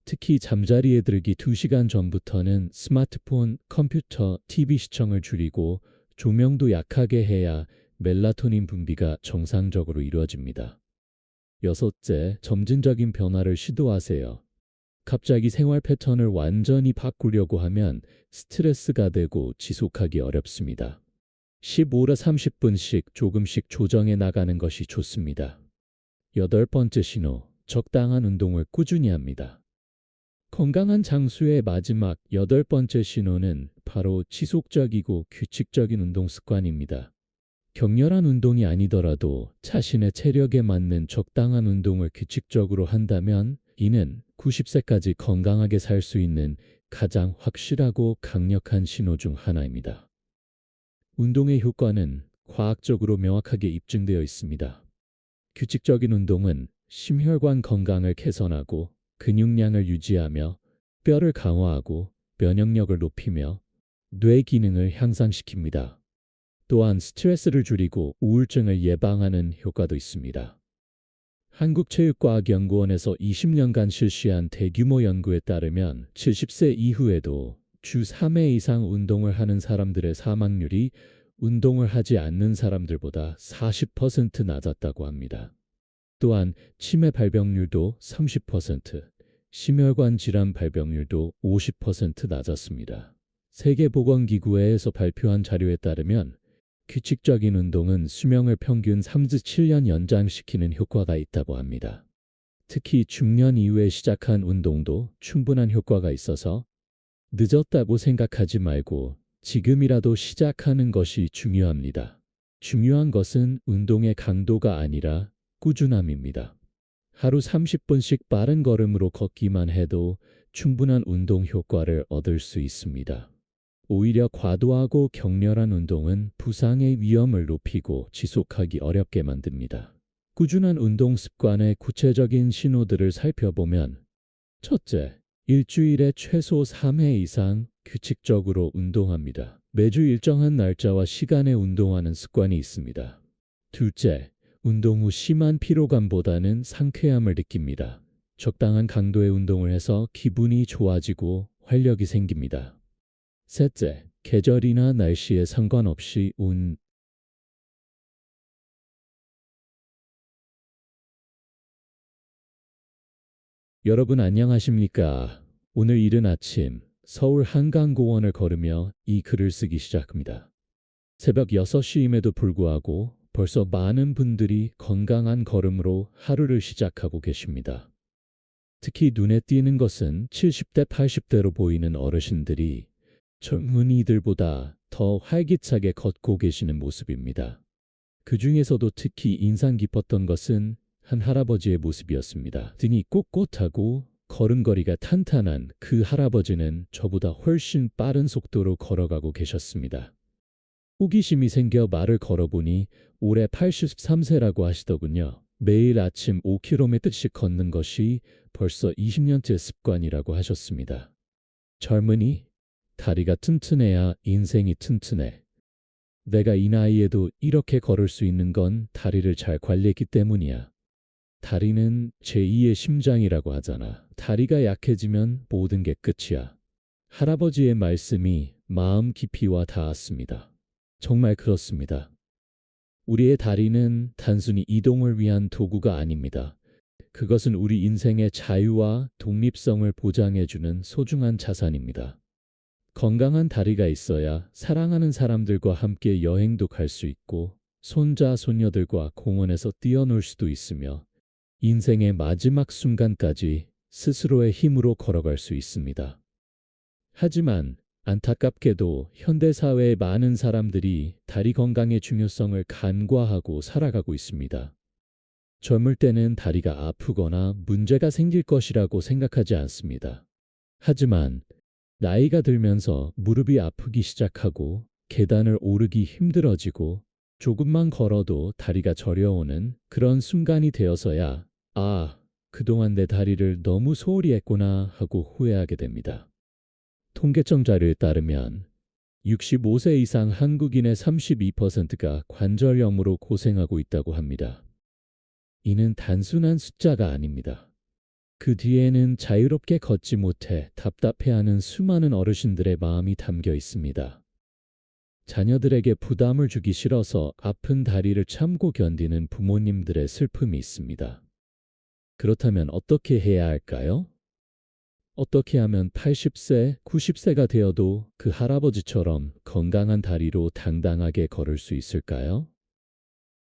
특히 잠자리에 들기 2시간 전부터는 스마트폰, 컴퓨터, TV 시청을 줄이고 조명도 약하게 해야 멜라토닌 분비가 정상적으로 이루어집니다. 여섯째, 점진적인 변화를 시도하세요. 갑자기 생활 패턴을 완전히 바꾸려고 하면 스트레스가 되고 지속하기 어렵습니다. 15라 30분씩 조금씩 조정해 나가는 것이 좋습니다. 여덟 번째 신호, 적당한 운동을 꾸준히 합니다. 건강한 장수의 마지막 여덟 번째 신호는 바로 지속적이고 규칙적인 운동 습관입니다. 격렬한 운동이 아니더라도 자신의 체력에 맞는 적당한 운동을 규칙적으로 한다면 이는 90세까지 건강하게 살 수 있는 가장 확실하고 강력한 신호 중 하나입니다. 운동의 효과는 과학적으로 명확하게 입증되어 있습니다. 규칙적인 운동은 심혈관 건강을 개선하고 근육량을 유지하며 뼈를 강화하고 면역력을 높이며 뇌 기능을 향상시킵니다. 또한 스트레스를 줄이고 우울증을 예방하는 효과도 있습니다. 한국체육과학연구원에서 20년간 실시한 대규모 연구에 따르면 70세 이후에도 주 3회 이상 운동을 하는 사람들의 사망률이 운동을 하지 않는 사람들보다 40% 낮았다고 합니다. 또한 치매 발병률도 30%, 심혈관 질환 발병률도 50% 낮았습니다. 세계보건기구에서 발표한 자료에 따르면 규칙적인 운동은 수명을 평균 3-7년 연장시키는 효과가 있다고 합니다. 특히 중년 이후에 시작한 운동도 충분한 효과가 있어서 늦었다고 생각하지 말고 지금이라도 시작하는 것이 중요합니다. 중요한 것은 운동의 강도가 아니라 꾸준함입니다. 하루 30분씩 빠른 걸음으로 걷기만 해도 충분한 운동 효과를 얻을 수 있습니다. 오히려 과도하고 격렬한 운동은 부상의 위험을 높이고 지속하기 어렵게 만듭니다. 꾸준한 운동 습관의 구체적인 신호들을 살펴보면 첫째, 일주일에 최소 3회 이상 규칙적으로 운동합니다. 매주 일정한 날짜와 시간에 운동하는 습관이 있습니다. 둘째, 운동 후 심한 피로감보다는 상쾌함을 느낍니다. 적당한 강도의 운동을 해서 기분이 좋아지고 활력이 생깁니다. 셋째, 계절이나 날씨에 상관없이 여러분 안녕하십니까? 오늘 이른 아침 서울 한강공원을 걸으며 이 글을 쓰기 시작합니다. 새벽 6시임에도 불구하고 벌써 많은 분들이 건강한 걸음으로 하루를 시작하고 계십니다. 특히 눈에 띄는 것은 70대, 80대로 보이는 어르신들이 젊은이들보다 더 활기차게 걷고 계시는 모습입니다. 그 중에서도 특히 인상 깊었던 것은 한 할아버지의 모습이었습니다. 등이 꼿꼿하고 걸음걸이가 탄탄한 그 할아버지는 저보다 훨씬 빠른 속도로 걸어가고 계셨습니다. 호기심이 생겨 말을 걸어보니 올해 83세라고 하시더군요. 매일 아침 5km씩 걷는 것이 벌써 20년째 습관이라고 하셨습니다. 젊은이, 다리가 튼튼해야 인생이 튼튼해. 내가 이 나이에도 이렇게 걸을 수 있는 건 다리를 잘 관리했기 때문이야. 다리는 제2의 심장이라고 하잖아. 다리가 약해지면 모든 게 끝이야. 할아버지의 말씀이 마음 깊이와 닿았습니다. 정말 그렇습니다. 우리의 다리는 단순히 이동을 위한 도구가 아닙니다. 그것은 우리 인생의 자유와 독립성을 보장해주는 소중한 자산입니다. 건강한 다리가 있어야 사랑하는 사람들과 함께 여행도 갈 수 있고 손자, 손녀들과 공원에서 뛰어놀 수도 있으며 인생의 마지막 순간까지 스스로의 힘으로 걸어갈 수 있습니다. 하지만 안타깝게도 현대사회의 많은 사람들이 다리 건강의 중요성을 간과하고 살아가고 있습니다. 젊을 때는 다리가 아프거나 문제가 생길 것이라고 생각하지 않습니다. 하지만 나이가 들면서 무릎이 아프기 시작하고 계단을 오르기 힘들어지고 조금만 걸어도 다리가 저려오는 그런 순간이 되어서야 그동안 내 다리를 너무 소홀히 했구나 하고 후회하게 됩니다. 통계청 자료에 따르면 65세 이상 한국인의 32%가 관절염으로 고생하고 있다고 합니다. 이는 단순한 숫자가 아닙니다. 그 뒤에는 자유롭게 걷지 못해 답답해하는 수많은 어르신들의 마음이 담겨 있습니다. 자녀들에게 부담을 주기 싫어서 아픈 다리를 참고 견디는 부모님들의 슬픔이 있습니다. 그렇다면 어떻게 해야 할까요? 어떻게 하면 80세, 90세가 되어도 그 할아버지처럼 건강한 다리로 당당하게 걸을 수 있을까요?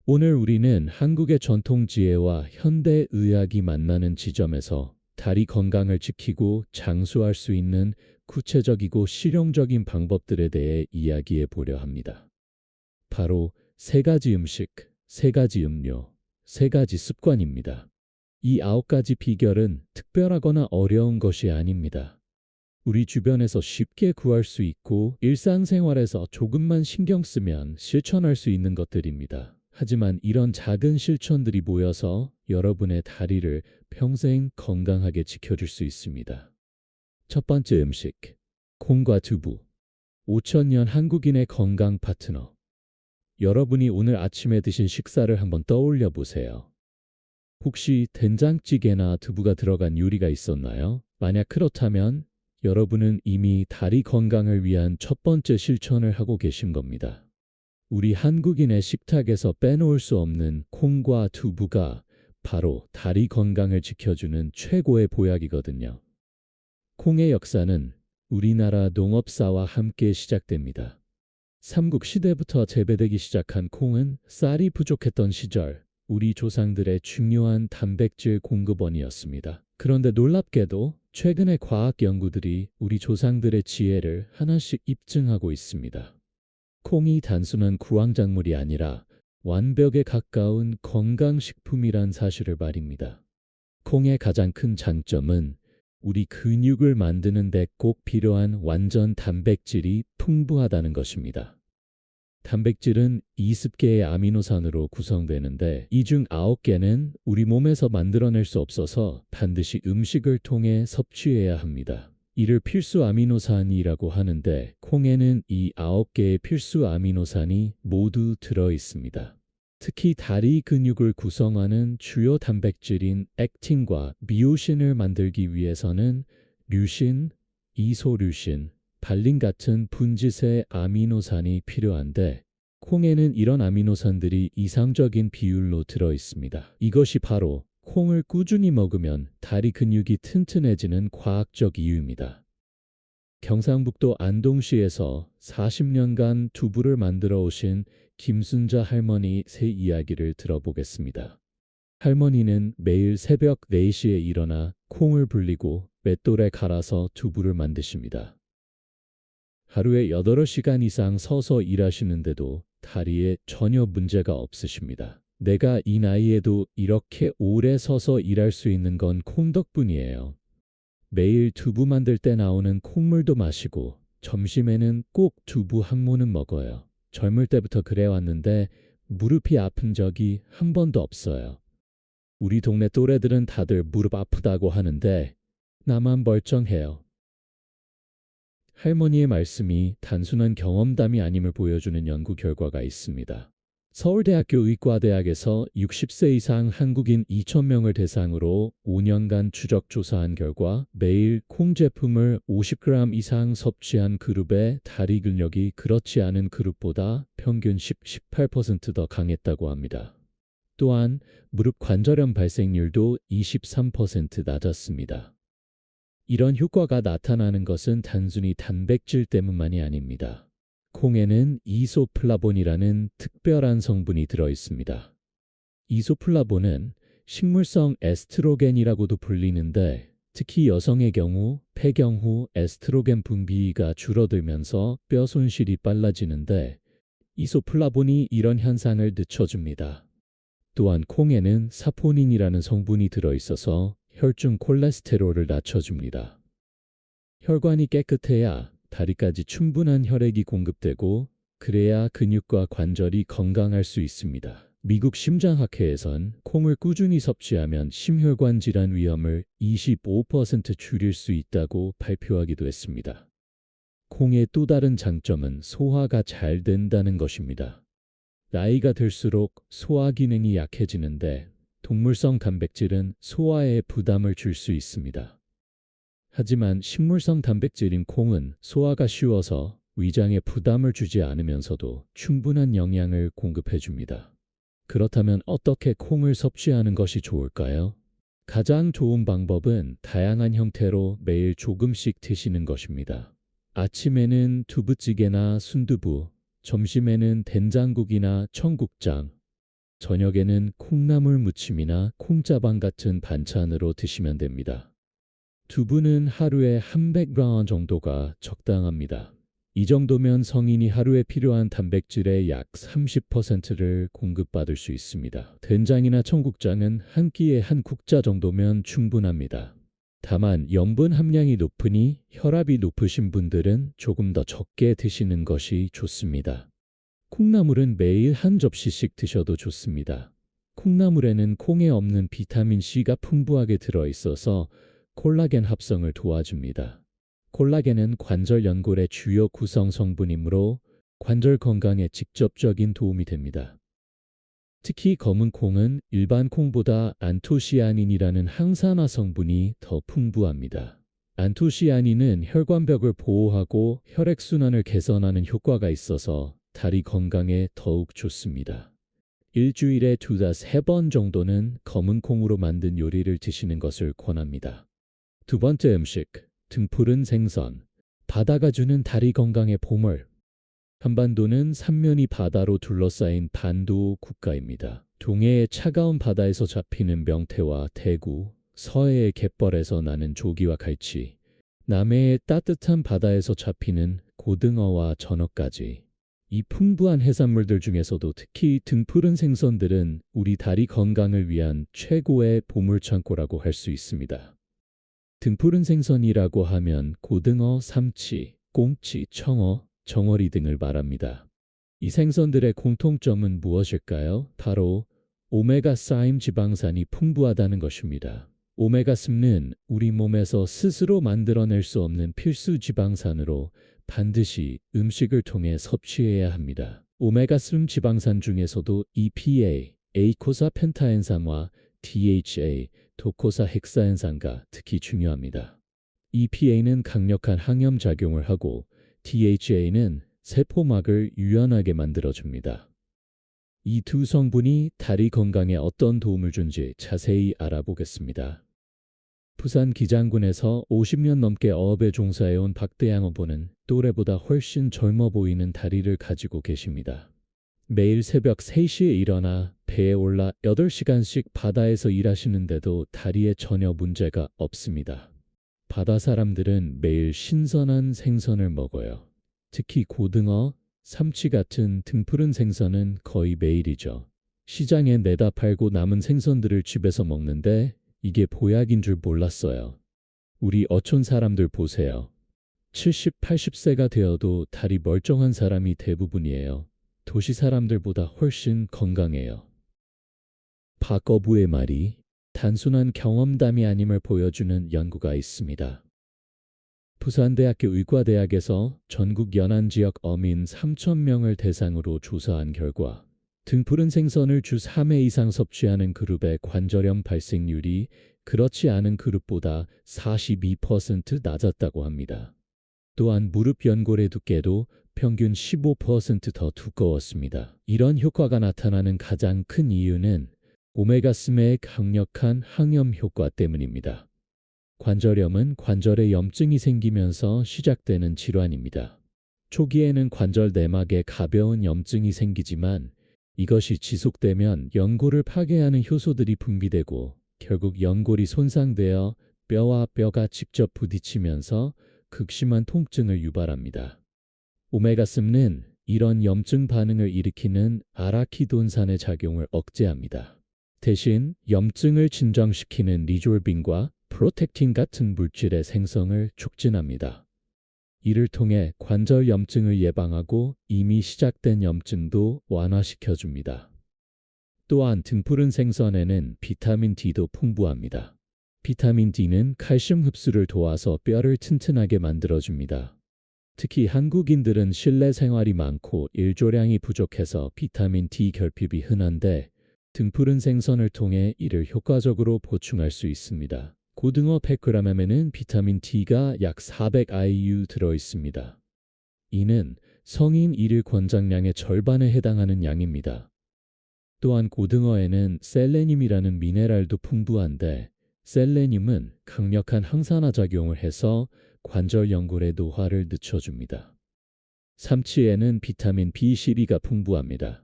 오늘 우리는 한국의 전통 지혜와 현대 의학이 만나는 지점에서 다리 건강을 지키고 장수할 수 있는 구체적이고 실용적인 방법들에 대해 이야기해 보려 합니다. 바로 3가지 음식, 3가지 음료, 3가지 습관입니다. 이 9가지 비결은 특별하거나 어려운 것이 아닙니다. 우리 주변에서 쉽게 구할 수 있고 일상생활에서 조금만 신경 쓰면 실천할 수 있는 것들입니다. 하지만 이런 작은 실천들이 모여서 여러분의 다리를 평생 건강하게 지켜줄 수 있습니다. 첫 번째 음식, 콩과 두부. 5000년 한국인의 건강 파트너. 여러분이 오늘 아침에 드신 식사를 한번 떠올려 보세요. 혹시 된장찌개나 두부가 들어간 요리가 있었나요? 만약 그렇다면 여러분은 이미 다리 건강을 위한 첫 번째 실천을 하고 계신 겁니다. 우리 한국인의 식탁에서 빼놓을 수 없는 콩과 두부가 바로 다리 건강을 지켜주는 최고의 보약이거든요. 콩의 역사는 우리나라 농업사와 함께 시작됩니다. 삼국시대부터 재배되기 시작한 콩은 쌀이 부족했던 시절 우리 조상들의 중요한 단백질 공급원이었습니다. 그런데 놀랍게도 최근의 과학 연구들이 우리 조상들의 지혜를 하나씩 입증하고 있습니다. 콩이 단순한 구황작물이 아니라 완벽에 가까운 건강식품이란 사실을 말입니다. 콩의 가장 큰 장점은 우리 근육을 만드는 데 꼭 필요한 완전 단백질이 풍부하다는 것입니다. 단백질은 20개의 아미노산으로 구성되는데 이 중 9개는 우리 몸에서 만들어낼 수 없어서 반드시 음식을 통해 섭취해야 합니다. 이를 필수 아미노산이라고 하는데 콩에는 이 9개의 필수 아미노산이 모두 들어 있습니다. 특히 다리 근육을 구성하는 주요 단백질인 액틴과 미오신을 만들기 위해서는 류신, 이소류신, 발린 같은 분지세 아미노산이 필요한데 콩에는 이런 아미노산들이 이상적인 비율로 들어 있습니다. 이것이 바로 콩을 꾸준히 먹으면 다리 근육이 튼튼해지는 과학적 이유입니다. 경상북도 안동시에서 40년간 두부를 만들어 오신 김순자 할머니 새 이야기를 들어보겠습니다. 할머니는 매일 새벽 4시에 일어나 콩을 불리고 맷돌에 갈아서 두부를 만드십니다. 하루에 8시간 이상 서서 일하시는데도 다리에 전혀 문제가 없으십니다. 내가 이 나이에도 이렇게 오래 서서 일할 수 있는 건 콩 덕분이에요. 매일 두부 만들 때 나오는 콩물도 마시고 점심에는 꼭 두부 한 모는 먹어요. 젊을 때부터 그래왔는데 무릎이 아픈 적이 한 번도 없어요. 우리 동네 또래들은 다들 무릎 아프다고 하는데 나만 멀쩡해요. 할머니의 말씀이 단순한 경험담이 아님을 보여주는 연구 결과가 있습니다. 서울대학교 의과대학에서 60세 이상 한국인 2,000명을 대상으로 5년간 추적 조사한 결과 매일 콩 제품을 50g 이상 섭취한 그룹의 다리 근력이 그렇지 않은 그룹보다 평균 18% 더 강했다고 합니다. 또한 무릎 관절염 발생률도 23% 낮았습니다. 이런 효과가 나타나는 것은 단순히 단백질 때문만이 아닙니다. 콩에는 이소플라본이라는 특별한 성분이 들어 있습니다. 이소플라본은 식물성 에스트로겐이라고도 불리는데 특히 여성의 경우 폐경 후 에스트로겐 분비가 줄어들면서 뼈 손실이 빨라지는데 이소플라본이 이런 현상을 늦춰줍니다. 또한 콩에는 사포닌이라는 성분이 들어 있어서 혈중 콜레스테롤을 낮춰줍니다. 혈관이 깨끗해야 다리까지 충분한 혈액이 공급되고 그래야 근육과 관절이 건강할 수 있습니다. 미국 심장학회에선 콩을 꾸준히 섭취하면 심혈관 질환 위험을 25% 줄일 수 있다고 발표하기도 했습니다. 콩의 또 다른 장점은 소화가 잘 된다는 것입니다. 나이가 들수록 소화 기능이 약해지는데 동물성 단백질은 소화에 부담을 줄 수 있습니다. 하지만 식물성 단백질인 콩은 소화가 쉬워서 위장에 부담을 주지 않으면서도 충분한 영양을 공급해 줍니다. 그렇다면 어떻게 콩을 섭취하는 것이 좋을까요? 가장 좋은 방법은 다양한 형태로 매일 조금씩 드시는 것입니다. 아침에는 두부찌개나 순두부, 점심에는 된장국이나 청국장, 저녁에는 콩나물 무침이나 콩짜방 같은 반찬으로 드시면 됩니다. 두부는 하루에 100g 정도가 적당합니다. 이 정도면 성인이 하루에 필요한 단백질의 약 30%를 공급받을 수 있습니다. 된장이나 청국장은 한 끼에 한 국자 정도면 충분합니다. 다만 염분 함량이 높으니 혈압이 높으신 분들은 조금 더 적게 드시는 것이 좋습니다. 콩나물은 매일 한 접시씩 드셔도 좋습니다. 콩나물에는 콩에 없는 비타민 C가 풍부하게 들어있어서 콜라겐 합성을 도와줍니다. 콜라겐은 관절 연골의 주요 구성 성분이므로 관절 건강에 직접적인 도움이 됩니다. 특히 검은 콩은 일반 콩보다 안토시아닌이라는 항산화 성분이 더 풍부합니다. 안토시아닌은 혈관벽을 보호하고 혈액순환을 개선하는 효과가 있어서 다리 건강에 더욱 좋습니다. 일주일에 2~3번 정도는 검은 콩으로 만든 요리를 드시는 것을 권합니다. 두 번째 음식, 등푸른 생선. 바다가 주는 다리 건강의 보물. 한반도는 삼면이 바다로 둘러싸인 반도 국가입니다. 동해의 차가운 바다에서 잡히는 명태와 대구, 서해의 갯벌에서 나는 조기와 갈치, 남해의 따뜻한 바다에서 잡히는 고등어와 전어까지. 이 풍부한 해산물들 중에서도 특히 등푸른 생선들은 우리 다리 건강을 위한 최고의 보물창고라고 할 수 있습니다. 등푸른 생선이라고 하면 고등어, 삼치, 꽁치, 청어, 정어리 등을 말합니다. 이 생선들의 공통점은 무엇일까요? 바로 오메가3 지방산이 풍부하다는 것입니다. 오메가3는 우리 몸에서 스스로 만들어낼 수 없는 필수 지방산으로 반드시 음식을 통해 섭취해야 합니다. 오메가3 지방산 중에서도 EPA, 에이코사 펜타엔산과 DHA, 도코사 헥사엔산가 특히 중요합니다. EPA는 강력한 항염작용을 하고 DHA는 세포막을 유연하게 만들어줍니다. 이 두 성분이 다리 건강에 어떤 도움을 준지 자세히 알아보겠습니다. 부산 기장군에서 50년 넘게 어업에 종사해온 박대양 어부는 또래보다 훨씬 젊어 보이는 다리를 가지고 계십니다. 매일 새벽 3시에 일어나 배에 올라 8시간씩 바다에서 일하시는데도 다리에 전혀 문제가 없습니다. 바다 사람들은 매일 신선한 생선을 먹어요. 특히 고등어, 삼치 같은 등푸른 생선은 거의 매일이죠. 시장에 내다 팔고 남은 생선들을 집에서 먹는데 이게 보약인 줄 몰랐어요. 우리 어촌 사람들 보세요. 70, 80세가 되어도 다리 멀쩡한 사람이 대부분이에요. 도시 사람들보다 훨씬 건강해요. 박 어부의 말이 단순한 경험담이 아님을 보여주는 연구가 있습니다. 부산대학교 의과대학에서 전국 연안 지역 어민 3,000명을 대상으로 조사한 결과 등푸른 생선을 주 3회 이상 섭취하는 그룹의 관절염 발생률이 그렇지 않은 그룹보다 42% 낮았다고 합니다. 또한 무릎 연골의 두께도 평균 15% 더 두꺼웠습니다. 이런 효과가 나타나는 가장 큰 이유는 오메가3의 강력한 항염 효과 때문입니다. 관절염은 관절에 염증이 생기면서 시작되는 질환입니다. 초기에는 관절 내막에 가벼운 염증이 생기지만 이것이 지속되면 연골을 파괴하는 효소들이 분비되고 결국 연골이 손상되어 뼈와 뼈가 직접 부딪히면서 극심한 통증을 유발합니다. 오메가3는 이런 염증 반응을 일으키는 아라키돈산의 작용을 억제합니다. 대신 염증을 진정시키는 리졸빈과 프로텍틴 같은 물질의 생성을 촉진합니다. 이를 통해 관절 염증을 예방하고 이미 시작된 염증도 완화시켜줍니다. 또한 등푸른 생선에는 비타민 D도 풍부합니다. 비타민 D는 칼슘 흡수를 도와서 뼈를 튼튼하게 만들어줍니다. 특히 한국인들은 실내 생활이 많고 일조량이 부족해서 비타민 D 결핍이 흔한데 등푸른 생선을 통해 이를 효과적으로 보충할 수 있습니다. 고등어 100g에는 비타민 D가 약 400 IU 들어있습니다. 이는 성인 일일 권장량의 절반에 해당하는 양입니다. 또한 고등어에는 셀레늄이라는 미네랄도 풍부한데 셀레늄은 강력한 항산화 작용을 해서 관절 연골의 노화를 늦춰줍니다. 삼치에는 비타민 B12가 풍부합니다.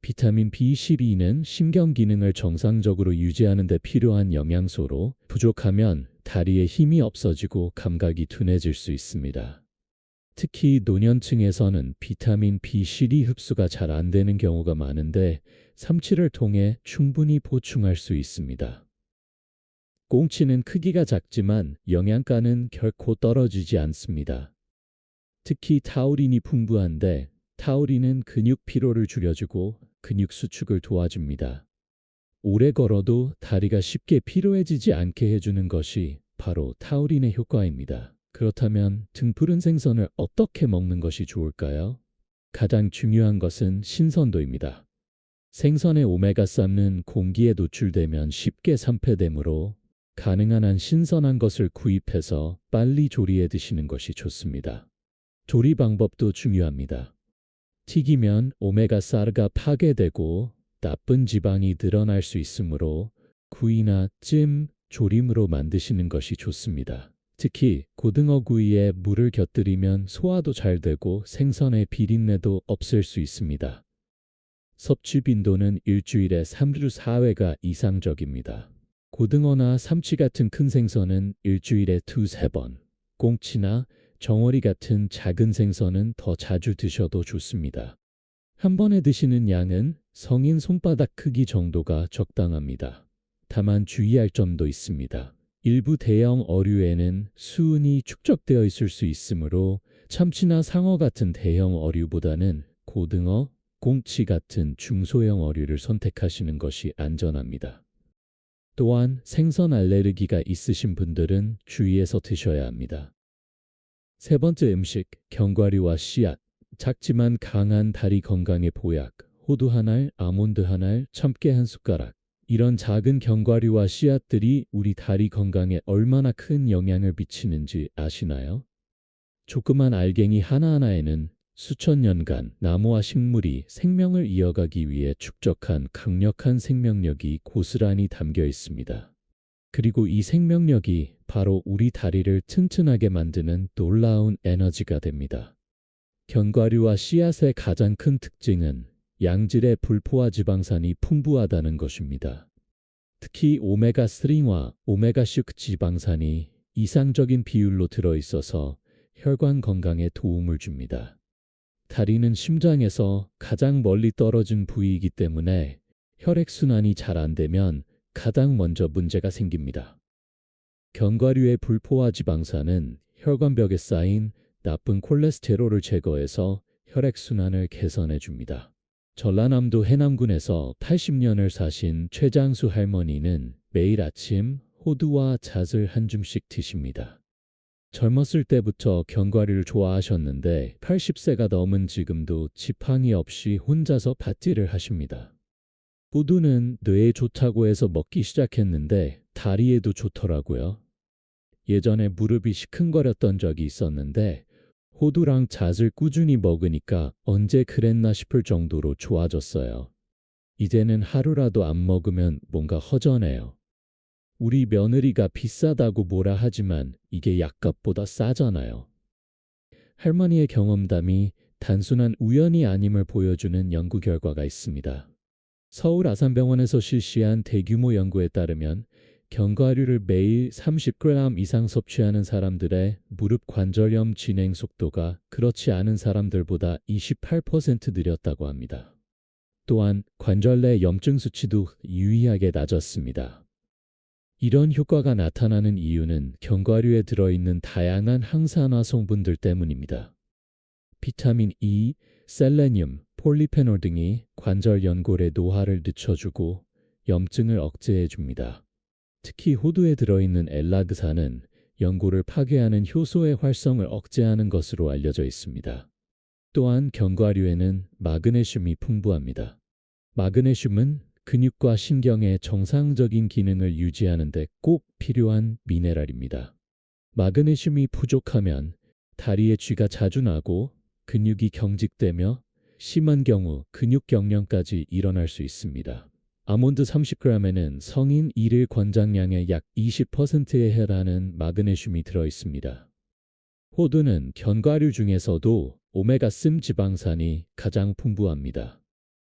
비타민 B12는 신경 기능을 정상적으로 유지하는 데 필요한 영양소로 부족하면 다리에 힘이 없어지고 감각이 둔해질 수 있습니다. 특히 노년층에서는 비타민 B12 흡수가 잘 안 되는 경우가 많은데 삼치를 통해 충분히 보충할 수 있습니다. 꽁치는 크기가 작지만 영양가는 결코 떨어지지 않습니다. 특히 타우린이 풍부한데 타우린은 근육 피로를 줄여주고 근육 수축을 도와줍니다. 오래 걸어도 다리가 쉽게 피로해지지 않게 해주는 것이 바로 타우린의 효과입니다. 그렇다면 등푸른 생선을 어떻게 먹는 것이 좋을까요? 가장 중요한 것은 신선도입니다. 생선의 오메가3는 공기에 노출되면 쉽게 산패되므로 가능한 한 신선한 것을 구입해서 빨리 조리해 드시는 것이 좋습니다. 조리 방법도 중요합니다. 튀기면 오메가3가 파괴되고 나쁜 지방이 늘어날 수 있으므로 구이나 찜, 조림으로 만드시는 것이 좋습니다. 특히 고등어 구이에 물을 곁들이면 소화도 잘 되고 생선의 비린내도 없앨 수 있습니다. 섭취 빈도는 일주일에 3주 4회가 이상적입니다. 고등어나 삼치 같은 큰 생선은 일주일에 2~3번, 꽁치나 정어리 같은 작은 생선은 더 자주 드셔도 좋습니다. 한 번에 드시는 양은 성인 손바닥 크기 정도가 적당합니다. 다만 주의할 점도 있습니다. 일부 대형 어류에는 수은이 축적되어 있을 수 있으므로 참치나 상어 같은 대형 어류보다는 고등어, 꽁치 같은 중소형 어류를 선택하시는 것이 안전합니다. 또한 생선 알레르기가 있으신 분들은 주의해서 드셔야 합니다. 세 번째 음식, 견과류와 씨앗. 작지만 강한 다리 건강의 보약, 호두 한 알, 아몬드 한 알, 참깨 한 숟가락. 이런 작은 견과류와 씨앗들이 우리 다리 건강에 얼마나 큰 영향을 미치는지 아시나요? 조그만 알갱이 하나하나에는 수천 년간 나무와 식물이 생명을 이어가기 위해 축적한 강력한 생명력이 고스란히 담겨 있습니다. 그리고 이 생명력이 바로 우리 다리를 튼튼하게 만드는 놀라운 에너지가 됩니다. 견과류와 씨앗의 가장 큰 특징은 양질의 불포화 지방산이 풍부하다는 것입니다. 특히 오메가3와 오메가6 지방산이 이상적인 비율로 들어있어서 혈관 건강에 도움을 줍니다. 다리는 심장에서 가장 멀리 떨어진 부위이기 때문에 혈액순환이 잘 안 되면 가장 먼저 문제가 생깁니다. 견과류의 불포화 지방산은 혈관벽에 쌓인 나쁜 콜레스테롤을 제거해서 혈액순환을 개선해 줍니다. 전라남도 해남군에서 80년을 사신 최장수 할머니는 매일 아침 호두와 잣을 한 줌씩 드십니다. 젊었을 때부터 견과류를 좋아하셨는데 80세가 넘은 지금도 지팡이 없이 혼자서 밭일을 하십니다. 호두는 뇌에 좋다고 해서 먹기 시작했는데 다리에도 좋더라고요. 예전에 무릎이 시큰거렸던 적이 있었는데 호두랑 잣을 꾸준히 먹으니까 언제 그랬나 싶을 정도로 좋아졌어요. 이제는 하루라도 안 먹으면 뭔가 허전해요. 우리 며느리가 비싸다고 뭐라 하지만 이게 약값보다 싸잖아요. 할머니의 경험담이 단순한 우연이 아님을 보여주는 연구 결과가 있습니다. 서울 아산병원에서 실시한 대규모 연구에 따르면 견과류를 매일 30g 이상 섭취하는 사람들의 무릎 관절염 진행 속도가 그렇지 않은 사람들보다 28% 느렸다고 합니다. 또한 관절 내 염증 수치도 유의하게 낮았습니다. 이런 효과가 나타나는 이유는 견과류에 들어있는 다양한 항산화 성분들 때문입니다. 비타민 E, 셀레늄, 폴리페놀 등이 관절 연골의 노화를 늦춰주고 염증을 억제해줍니다. 특히 호두에 들어있는 엘라그산은 연골을 파괴하는 효소의 활성을 억제하는 것으로 알려져 있습니다. 또한 견과류에는 마그네슘이 풍부합니다. 마그네슘은 근육과 신경의 정상적인 기능을 유지하는 데 꼭 필요한 미네랄입니다. 마그네슘이 부족하면 다리에 쥐가 자주 나고 근육이 경직되며 심한 경우 근육 경련까지 일어날 수 있습니다. 아몬드 30g에는 성인 일일 권장량의 약 20%에 해당하는 마그네슘이 들어있습니다. 호두는 견과류 중에서도 오메가3 지방산이 가장 풍부합니다.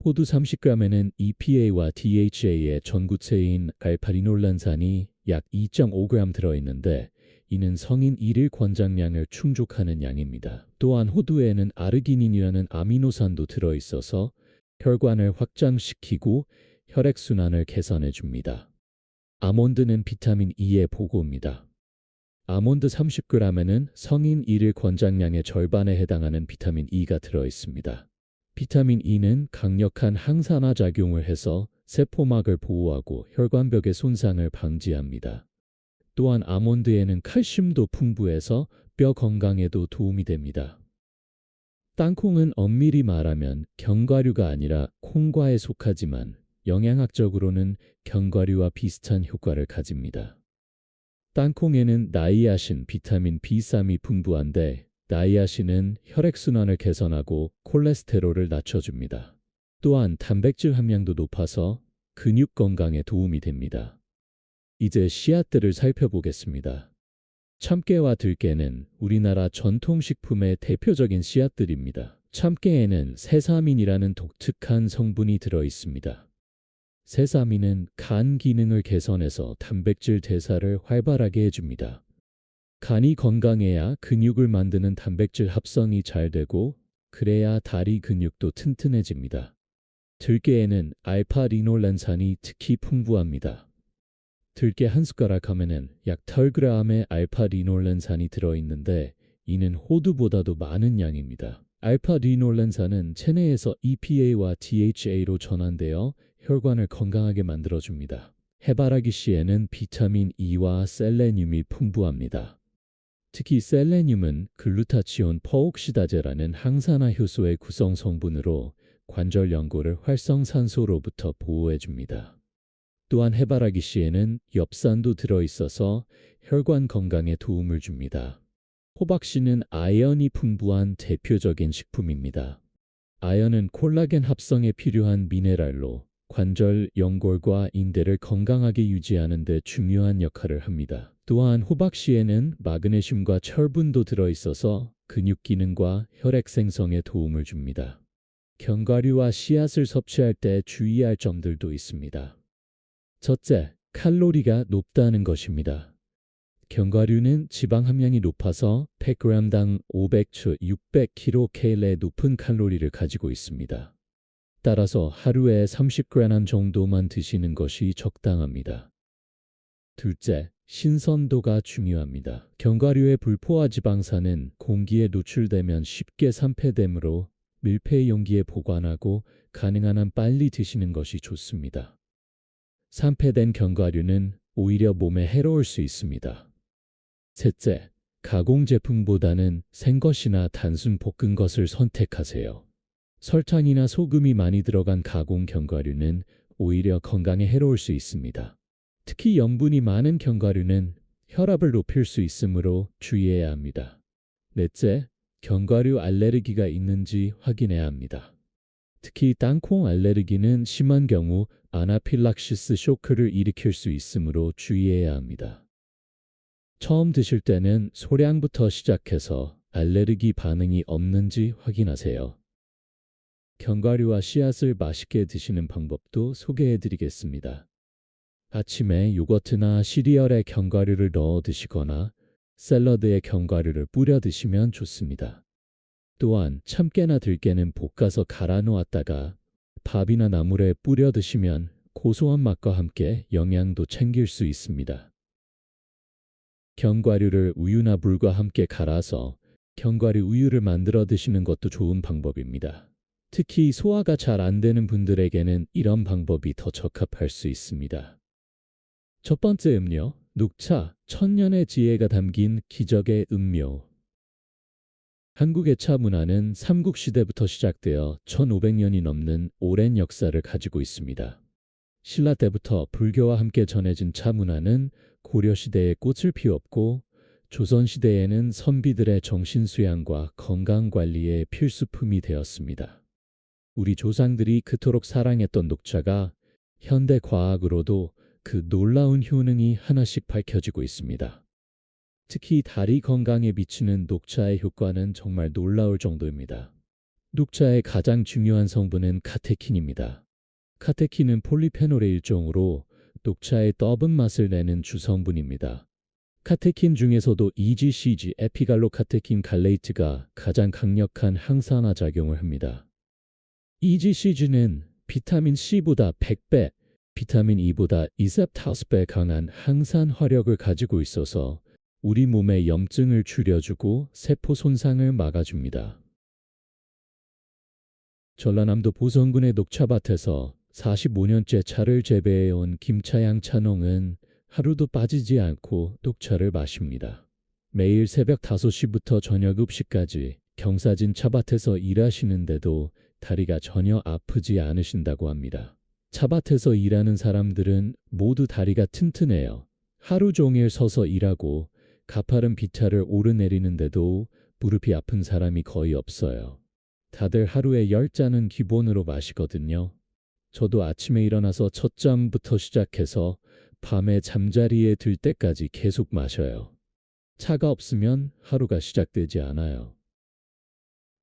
호두 30g에는 EPA와 DHA의 전구체인 알파리놀란산이 약 2.5g 들어있는데 이는 성인 일일 권장량을 충족하는 양입니다. 또한 호두에는 아르기닌이라는 아미노산도 들어있어서 혈관을 확장시키고 혈액순환을 개선해 줍니다. 아몬드는 비타민 E의 보고입니다. 아몬드 30g에는 성인 일일 권장량의 절반에 해당하는 비타민 E가 들어있습니다. 비타민 E는 강력한 항산화 작용을 해서 세포막을 보호하고 혈관벽의 손상을 방지합니다. 또한 아몬드에는 칼슘도 풍부해서 뼈 건강에도 도움이 됩니다. 땅콩은 엄밀히 말하면 견과류가 아니라 콩과에 속하지만 영양학적으로는 견과류와 비슷한 효과를 가집니다. 땅콩에는 나이아신, 비타민 B3이 풍부한데 나이아신은 혈액순환을 개선하고 콜레스테롤을 낮춰줍니다. 또한 단백질 함량도 높아서 근육 건강에 도움이 됩니다. 이제 씨앗들을 살펴보겠습니다. 참깨와 들깨는 우리나라 전통식품의 대표적인 씨앗들입니다. 참깨에는 세사민이라는 독특한 성분이 들어있습니다. 세사민은 간 기능을 개선해서 단백질 대사를 활발하게 해줍니다. 간이 건강해야 근육을 만드는 단백질 합성이 잘 되고 그래야 다리 근육도 튼튼해집니다. 들깨에는 알파리놀란산이 특히 풍부합니다. 들깨 한 숟가락 하면은 약 8g의 알파리놀란산이 들어있는데 이는 호두보다도 많은 양입니다. 알파리놀란산은 체내에서 EPA와 DHA로 전환되어 혈관을 건강하게 만들어줍니다. 해바라기 씨에는 비타민 E와 셀레늄이 풍부합니다. 특히 셀레늄은 글루타치온 퍼옥시다제라는 항산화 효소의 구성 성분으로 관절 연골을 활성산소로부터 보호해줍니다. 또한 해바라기 씨에는 엽산도 들어있어서 혈관 건강에 도움을 줍니다. 호박씨는 아연이 풍부한 대표적인 식품입니다. 아연은 콜라겐 합성에 필요한 미네랄로 관절, 연골과 인대를 건강하게 유지하는 데 중요한 역할을 합니다. 또한 호박씨에는 마그네슘과 철분도 들어있어서 근육 기능과 혈액 생성에 도움을 줍니다. 견과류와 씨앗을 섭취할 때 주의할 점들도 있습니다. 첫째, 칼로리가 높다는 것입니다. 견과류는 지방 함량이 높아서 100g당 500초 600kcal의 높은 칼로리를 가지고 있습니다. 따라서 하루에 30g 정도만 드시는 것이 적당합니다. 둘째, 신선도가 중요합니다. 견과류의 불포화 지방산은 공기에 노출되면 쉽게 산패되므로 밀폐 용기에 보관하고 가능한 한 빨리 드시는 것이 좋습니다. 산패된 견과류는 오히려 몸에 해로울 수 있습니다. 셋째, 가공 제품보다는 생것이나 단순 볶은 것을 선택하세요. 설탕이나 소금이 많이 들어간 가공 견과류는 오히려 건강에 해로울 수 있습니다. 특히 염분이 많은 견과류는 혈압을 높일 수 있으므로 주의해야 합니다. 넷째, 견과류 알레르기가 있는지 확인해야 합니다. 특히 땅콩 알레르기는 심한 경우 아나필락시스 쇼크를 일으킬 수 있으므로 주의해야 합니다. 처음 드실 때는 소량부터 시작해서 알레르기 반응이 없는지 확인하세요. 견과류와 씨앗을 맛있게 드시는 방법도 소개해 드리겠습니다. 아침에 요거트나 시리얼에 견과류를 넣어 드시거나 샐러드에 견과류를 뿌려 드시면 좋습니다. 또한 참깨나 들깨는 볶아서 갈아 놓았다가 밥이나 나물에 뿌려 드시면 고소한 맛과 함께 영양도 챙길 수 있습니다. 견과류를 우유나 물과 함께 갈아서 견과류 우유를 만들어 드시는 것도 좋은 방법입니다. 특히 소화가 잘 안 되는 분들에게는 이런 방법이 더 적합할 수 있습니다. 첫 번째 음료, 녹차, 천년의 지혜가 담긴 기적의 음료. 한국의 차 문화는 삼국시대부터 시작되어 1500년이 넘는 오랜 역사를 가지고 있습니다. 신라 때부터 불교와 함께 전해진 차 문화는 고려시대에 꽃을 피웠고 조선시대에는 선비들의 정신수양과 건강관리의 필수품이 되었습니다. 우리 조상들이 그토록 사랑했던 녹차가 현대 과학으로도 그 놀라운 효능이 하나씩 밝혀지고 있습니다. 특히 다리 건강에 미치는 녹차의 효과는 정말 놀라울 정도입니다. 녹차의 가장 중요한 성분은 카테킨입니다. 카테킨은 폴리페놀의 일종으로 녹차의 떠분 맛을 내는 주성분입니다. 카테킨 중에서도 EGCG 에피갈로카테킨 갈레이트가 가장 강력한 항산화 작용을 합니다. EGCG는 비타민 C보다 100배, 비타민 E보다 25배 강한 항산화력을 가지고 있어서 우리 몸의 염증을 줄여주고 세포 손상을 막아줍니다. 전라남도 보성군의 녹차밭에서 45년째 차를 재배해온 김차양 차농은 하루도 빠지지 않고 녹차를 마십니다. 매일 새벽 5시부터 저녁 9시까지 경사진 차밭에서 일하시는데도 다리가 전혀 아프지 않으신다고 합니다. 차밭에서 일하는 사람들은 모두 다리가 튼튼해요. 하루 종일 서서 일하고 가파른 비탈을 오르내리는데도 무릎이 아픈 사람이 거의 없어요. 다들 하루에 10잔은 기본으로 마시거든요. 저도 아침에 일어나서 첫 잔부터 시작해서 밤에 잠자리에 들 때까지 계속 마셔요. 차가 없으면 하루가 시작되지 않아요.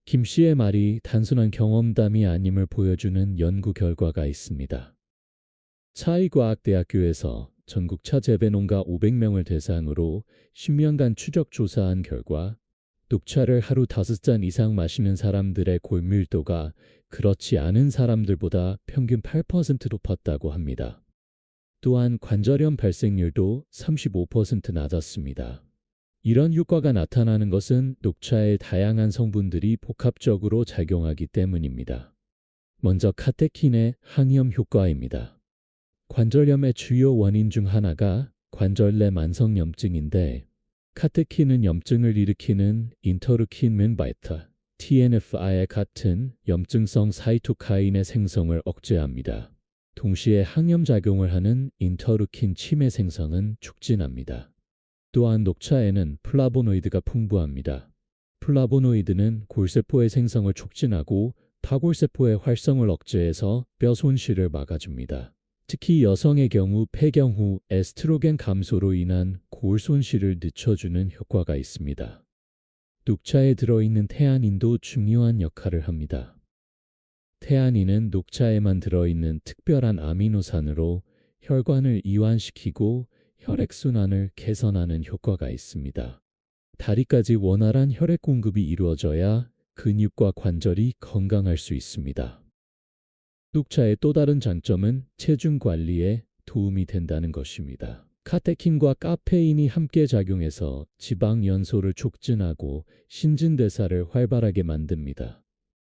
김 씨의 말이 단순한 경험담이 아님을 보여주는 연구 결과가 있습니다. 차이과학대학교에서 전국 차 재배 농가 500명을 대상으로 10년간 추적 조사한 결과 녹차를 하루 5잔 이상 마시는 사람들의 골밀도가 그렇지 않은 사람들보다 평균 8% 높았다고 합니다. 또한 관절염 발생률도 35% 낮았습니다. 이런 효과가 나타나는 것은 녹차의 다양한 성분들이 복합적으로 작용하기 때문입니다. 먼저 카테킨의 항염 효과입니다. 관절염의 주요 원인 중 하나가 관절 내 만성염증인데 카테킨은 염증을 일으키는 인터루킨 베타, TNFI 같은 염증성 사이토카인의 생성을 억제합니다. 동시에 항염작용을 하는 인터루킨 침의 생성은 촉진합니다. 또한 녹차에는 플라보노이드가 풍부합니다. 플라보노이드는 골세포의 생성을 촉진하고 파골세포의 활성을 억제해서 뼈 손실을 막아줍니다. 특히 여성의 경우 폐경 후 에스트로겐 감소로 인한 골 손실을 늦춰주는 효과가 있습니다. 녹차에 들어있는 태아닌도 중요한 역할을 합니다. 태아닌은 녹차에만 들어있는 특별한 아미노산으로 혈관을 이완시키고 혈액순환을 개선하는 효과가 있습니다. 다리까지 원활한 혈액 공급이 이루어져야 근육과 관절이 건강할 수 있습니다. 녹차의 또 다른 장점은 체중 관리에 도움이 된다는 것입니다. 카테킨과 카페인이 함께 작용해서 지방 연소를 촉진하고 신진대사를 활발하게 만듭니다.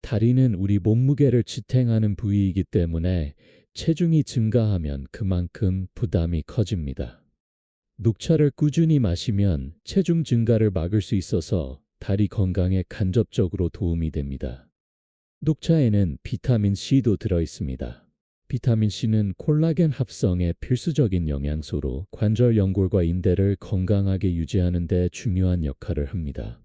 다리는 우리 몸무게를 지탱하는 부위이기 때문에 체중이 증가하면 그만큼 부담이 커집니다. 녹차를 꾸준히 마시면 체중 증가를 막을 수 있어서 다리 건강에 간접적으로 도움이 됩니다. 녹차에는 비타민 C도 들어 있습니다. 비타민 C는 콜라겐 합성에 필수적인 영양소로 관절 연골과 인대를 건강하게 유지하는 데 중요한 역할을 합니다.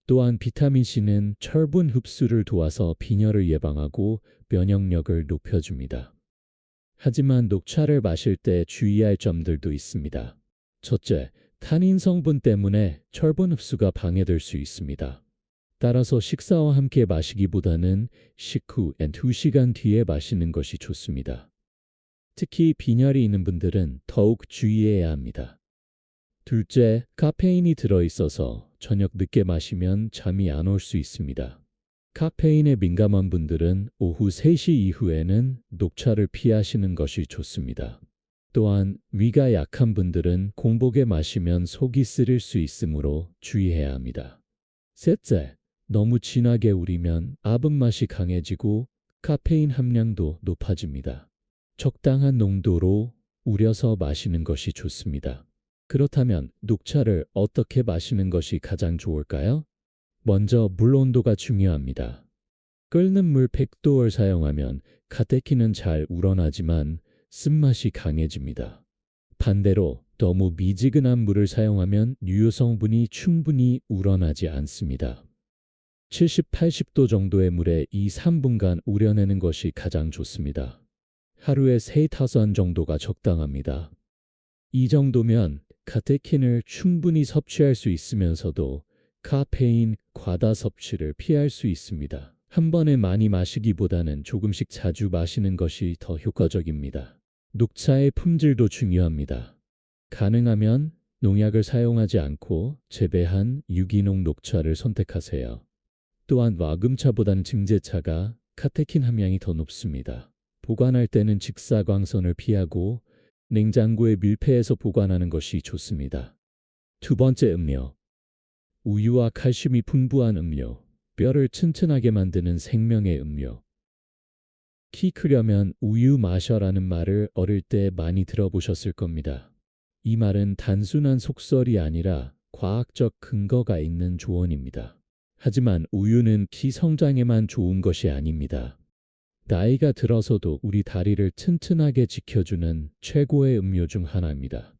또한 비타민 C는 철분 흡수를 도와서 빈혈을 예방하고 면역력을 높여줍니다. 하지만 녹차를 마실 때 주의할 점들도 있습니다. 첫째, 타닌 성분 때문에 철분 흡수가 방해될 수 있습니다. 따라서 식사와 함께 마시기보다는 식후 2시간 뒤에 마시는 것이 좋습니다. 특히 빈혈이 있는 분들은 더욱 주의해야 합니다. 둘째, 카페인이 들어있어서 저녁 늦게 마시면 잠이 안 올 수 있습니다. 카페인에 민감한 분들은 오후 3시 이후에는 녹차를 피하시는 것이 좋습니다. 또한 위가 약한 분들은 공복에 마시면 속이 쓰릴 수 있으므로 주의해야 합니다. 셋째, 너무 진하게 우리면 아분 맛이 강해지고 카페인 함량도 높아집니다. 적당한 농도로 우려서 마시는 것이 좋습니다. 그렇다면 녹차를 어떻게 마시는 것이 가장 좋을까요? 먼저 물 온도가 중요합니다. 끓는 물 100도를 사용하면 카테킨은 잘 우러나지만 쓴맛이 강해집니다. 반대로 너무 미지근한 물을 사용하면 유효 성분이 충분히 우러나지 않습니다. 70, 80도 정도의 물에 2, 3분간 우려내는 것이 가장 좋습니다. 하루에 3, 5안 정도가 적당합니다. 이 정도면 카테킨을 충분히 섭취할 수 있으면서도 카페인 과다 섭취를 피할 수 있습니다. 한 번에 많이 마시기보다는 조금씩 자주 마시는 것이 더 효과적입니다. 녹차의 품질도 중요합니다. 가능하면 농약을 사용하지 않고 재배한 유기농 녹차를 선택하세요. 또한 와금차보다는 증제차가 카테킨 함량이 더 높습니다. 보관할 때는 직사광선을 피하고 냉장고에 밀폐해서 보관하는 것이 좋습니다. 두 번째, 음료. 우유와 칼슘이 풍부한 음료, 뼈를 튼튼하게 만드는 생명의 음료. 키 크려면 우유 마셔라는 말을 어릴 때 많이 들어보셨을 겁니다. 이 말은 단순한 속설이 아니라 과학적 근거가 있는 조언입니다. 하지만 우유는 키 성장에만 좋은 것이 아닙니다. 나이가 들어서도 우리 다리를 튼튼하게 지켜주는 최고의 음료 중 하나입니다.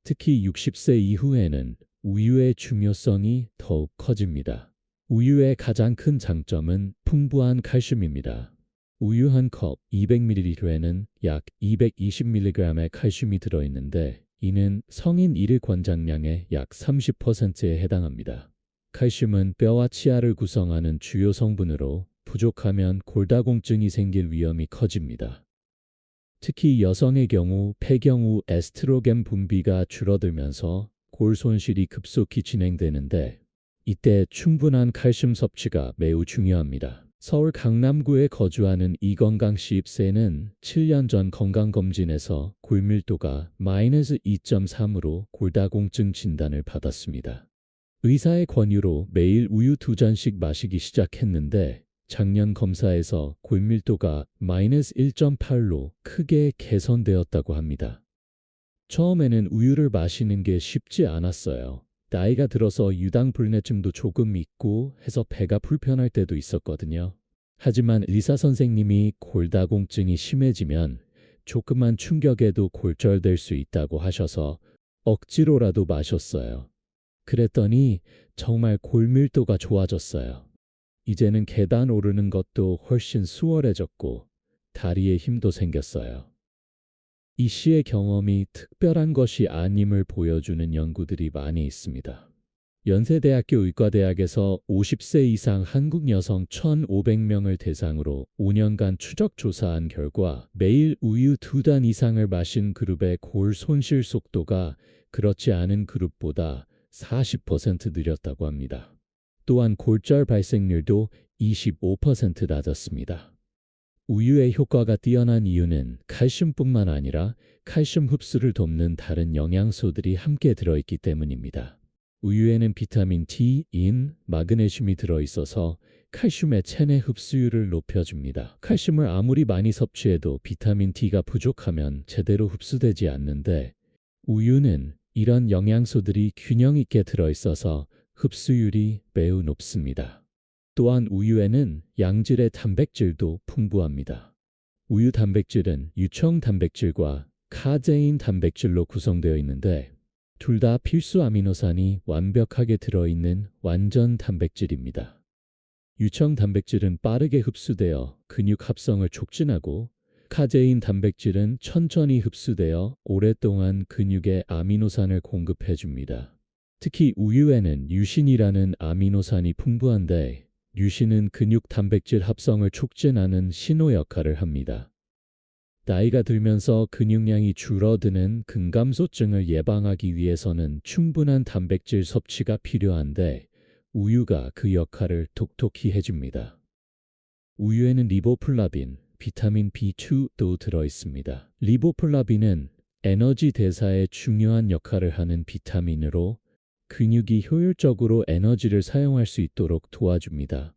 특히 60세 이후에는 우유의 중요성이 더욱 커집니다. 우유의 가장 큰 장점은 풍부한 칼슘입니다. 우유 한 컵 200ml에는 약 220mg의 칼슘이 들어있는데 이는 성인 일일 권장량의 약 30%에 해당합니다. 칼슘은 뼈와 치아를 구성하는 주요 성분으로 부족하면 골다공증이 생길 위험이 커집니다. 특히 여성의 경우 폐경 후 에스트로겐 분비가 줄어들면서 골 손실이 급속히 진행되는데 이때 충분한 칼슘 섭취가 매우 중요합니다. 서울 강남구에 거주하는 이건강 씨 입세는 7년 전 건강검진에서 골밀도가 -2.3으로 골다공증 진단을 받았습니다. 의사의 권유로 매일 우유 2잔씩 마시기 시작했는데 작년 검사에서 골밀도가 -1.8로 크게 개선되었다고 합니다. 처음에는 우유를 마시는 게 쉽지 않았어요. 나이가 들어서 유당불내증도 조금 있고 해서 배가 불편할 때도 있었거든요. 하지만 의사 선생님이 골다공증이 심해지면 조금만 충격에도 골절될 수 있다고 하셔서 억지로라도 마셨어요. 그랬더니 정말 골밀도가 좋아졌어요. 이제는 계단 오르는 것도 훨씬 수월해졌고 다리에 힘도 생겼어요. 이 씨의 경험이 특별한 것이 아님을 보여주는 연구들이 많이 있습니다. 연세대학교 의과대학에서 50세 이상 한국 여성 1,500명을 대상으로 5년간 추적 조사한 결과 매일 우유 2잔 이상을 마신 그룹의 골 손실 속도가 그렇지 않은 그룹보다 40% 느렸다고 합니다. 또한 골절 발생률도 25% 낮았습니다. 우유의 효과가 뛰어난 이유는 칼슘뿐만 아니라 칼슘 흡수를 돕는 다른 영양소들이 함께 들어있기 때문입니다. 우유에는 비타민 D, 인, 마그네슘이 들어있어서 칼슘의 체내 흡수율을 높여줍니다. 칼슘을 아무리 많이 섭취해도 비타민 D가 부족하면 제대로 흡수되지 않는데 우유는 이런 영양소들이 균형 있게 들어있어서 흡수율이 매우 높습니다. 또한 우유에는 양질의 단백질도 풍부합니다. 우유 단백질은 유청 단백질과 카제인 단백질로 구성되어 있는데 둘 다 필수 아미노산이 완벽하게 들어있는 완전 단백질입니다. 유청 단백질은 빠르게 흡수되어 근육 합성을 촉진하고 카제인 단백질은 천천히 흡수되어 오랫동안 근육에 아미노산을 공급해 줍니다. 특히 우유에는 유신이라는 아미노산이 풍부한데 유신은 근육 단백질 합성을 촉진하는 신호 역할을 합니다. 나이가 들면서 근육량이 줄어드는 근감소증을 예방하기 위해서는 충분한 단백질 섭취가 필요한데 우유가 그 역할을 톡톡히 해줍니다. 우유에는 리보플라빈, 비타민 B2도 들어있습니다. 리보플라빈은 에너지 대사에 중요한 역할을 하는 비타민으로 근육이 효율적으로 에너지를 사용할 수 있도록 도와줍니다.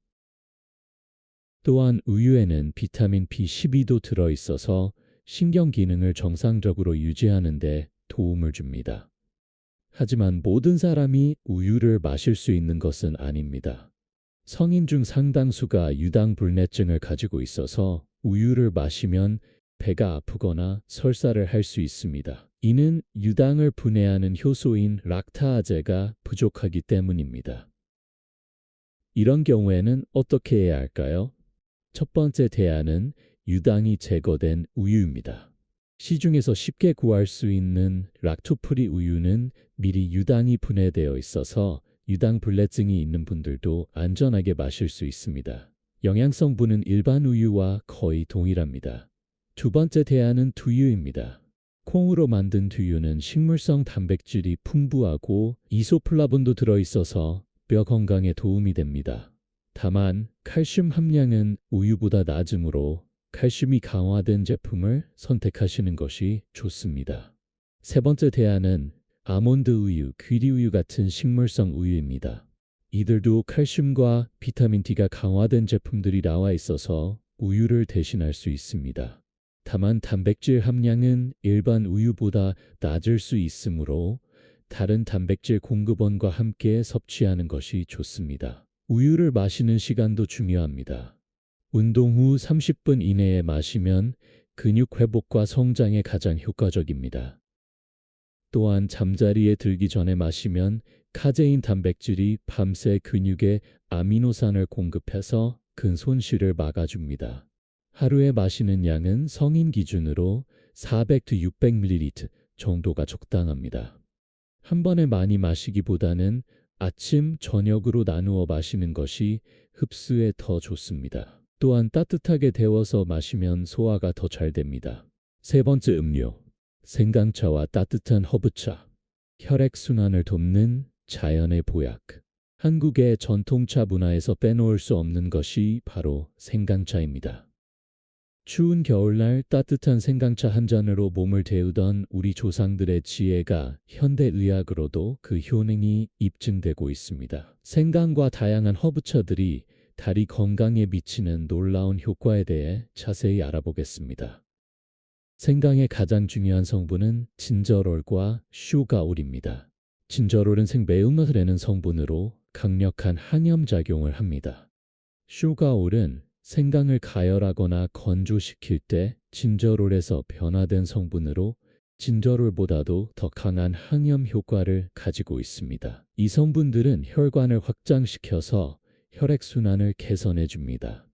또한 우유에는 비타민 B12도 들어있어서 신경 기능을 정상적으로 유지하는 데 도움을 줍니다. 하지만 모든 사람이 우유를 마실 수 있는 것은 아닙니다. 성인 중 상당수가 유당불내증을 가지고 있어서 우유를 마시면 배가 아프거나 설사를 할 수 있습니다. 이는 유당을 분해하는 효소인 락타아제가 부족하기 때문입니다. 이런 경우에는 어떻게 해야 할까요? 첫 번째 대안은 유당이 제거된 우유입니다. 시중에서 쉽게 구할 수 있는 락토프리 우유는 미리 유당이 분해되어 있어서 유당불내증이 있는 분들도 안전하게 마실 수 있습니다. 영양성분은 일반 우유와 거의 동일합니다. 두 번째 대안은 두유입니다. 콩으로 만든 두유는 식물성 단백질이 풍부하고 이소플라본도 들어있어서 뼈 건강에 도움이 됩니다. 다만 칼슘 함량은 우유보다 낮으므로 칼슘이 강화된 제품을 선택하시는 것이 좋습니다. 세 번째 대안은 아몬드 우유, 귀리 우유 같은 식물성 우유입니다. 이들도 칼슘과 비타민 D가 강화된 제품들이 나와 있어서 우유를 대신할 수 있습니다. 다만 단백질 함량은 일반 우유보다 낮을 수 있으므로 다른 단백질 공급원과 함께 섭취하는 것이 좋습니다. 우유를 마시는 시간도 중요합니다. 운동 후 30분 이내에 마시면 근육 회복과 성장에 가장 효과적입니다. 또한 잠자리에 들기 전에 마시면 카제인 단백질이 밤새 근육에 아미노산을 공급해서 근손실을 막아줍니다. 하루에 마시는 양은 성인 기준으로 400-600ml 정도가 적당합니다. 한 번에 많이 마시기보다는 아침, 저녁으로 나누어 마시는 것이 흡수에 더 좋습니다. 또한 따뜻하게 데워서 마시면 소화가 더 잘 됩니다. 세 번째 음료, 생강차와 따뜻한 허브차. 혈액순환을 돕는 자연의 보약. 한국의 전통차 문화에서 빼놓을 수 없는 것이 바로 생강차입니다. 추운 겨울날 따뜻한 생강차 한 잔으로 몸을 데우던 우리 조상들의 지혜가 현대의학으로도 그 효능이 입증되고 있습니다. 생강과 다양한 허브차들이 다리 건강에 미치는 놀라운 효과에 대해 자세히 알아보겠습니다. 생강의 가장 중요한 성분은 진저롤과 슈가올입니다. 진저롤은 생매운맛을 내는 성분으로 강력한 항염작용을 합니다. 슈가올은 생강을 가열하거나 건조시킬 때 진저롤에서 변화된 성분으로 진저롤보다도 더 강한 항염 효과를 가지고 있습니다. 이 성분들은 혈관을 확장시켜서 혈액순환을 개선해 줍니다.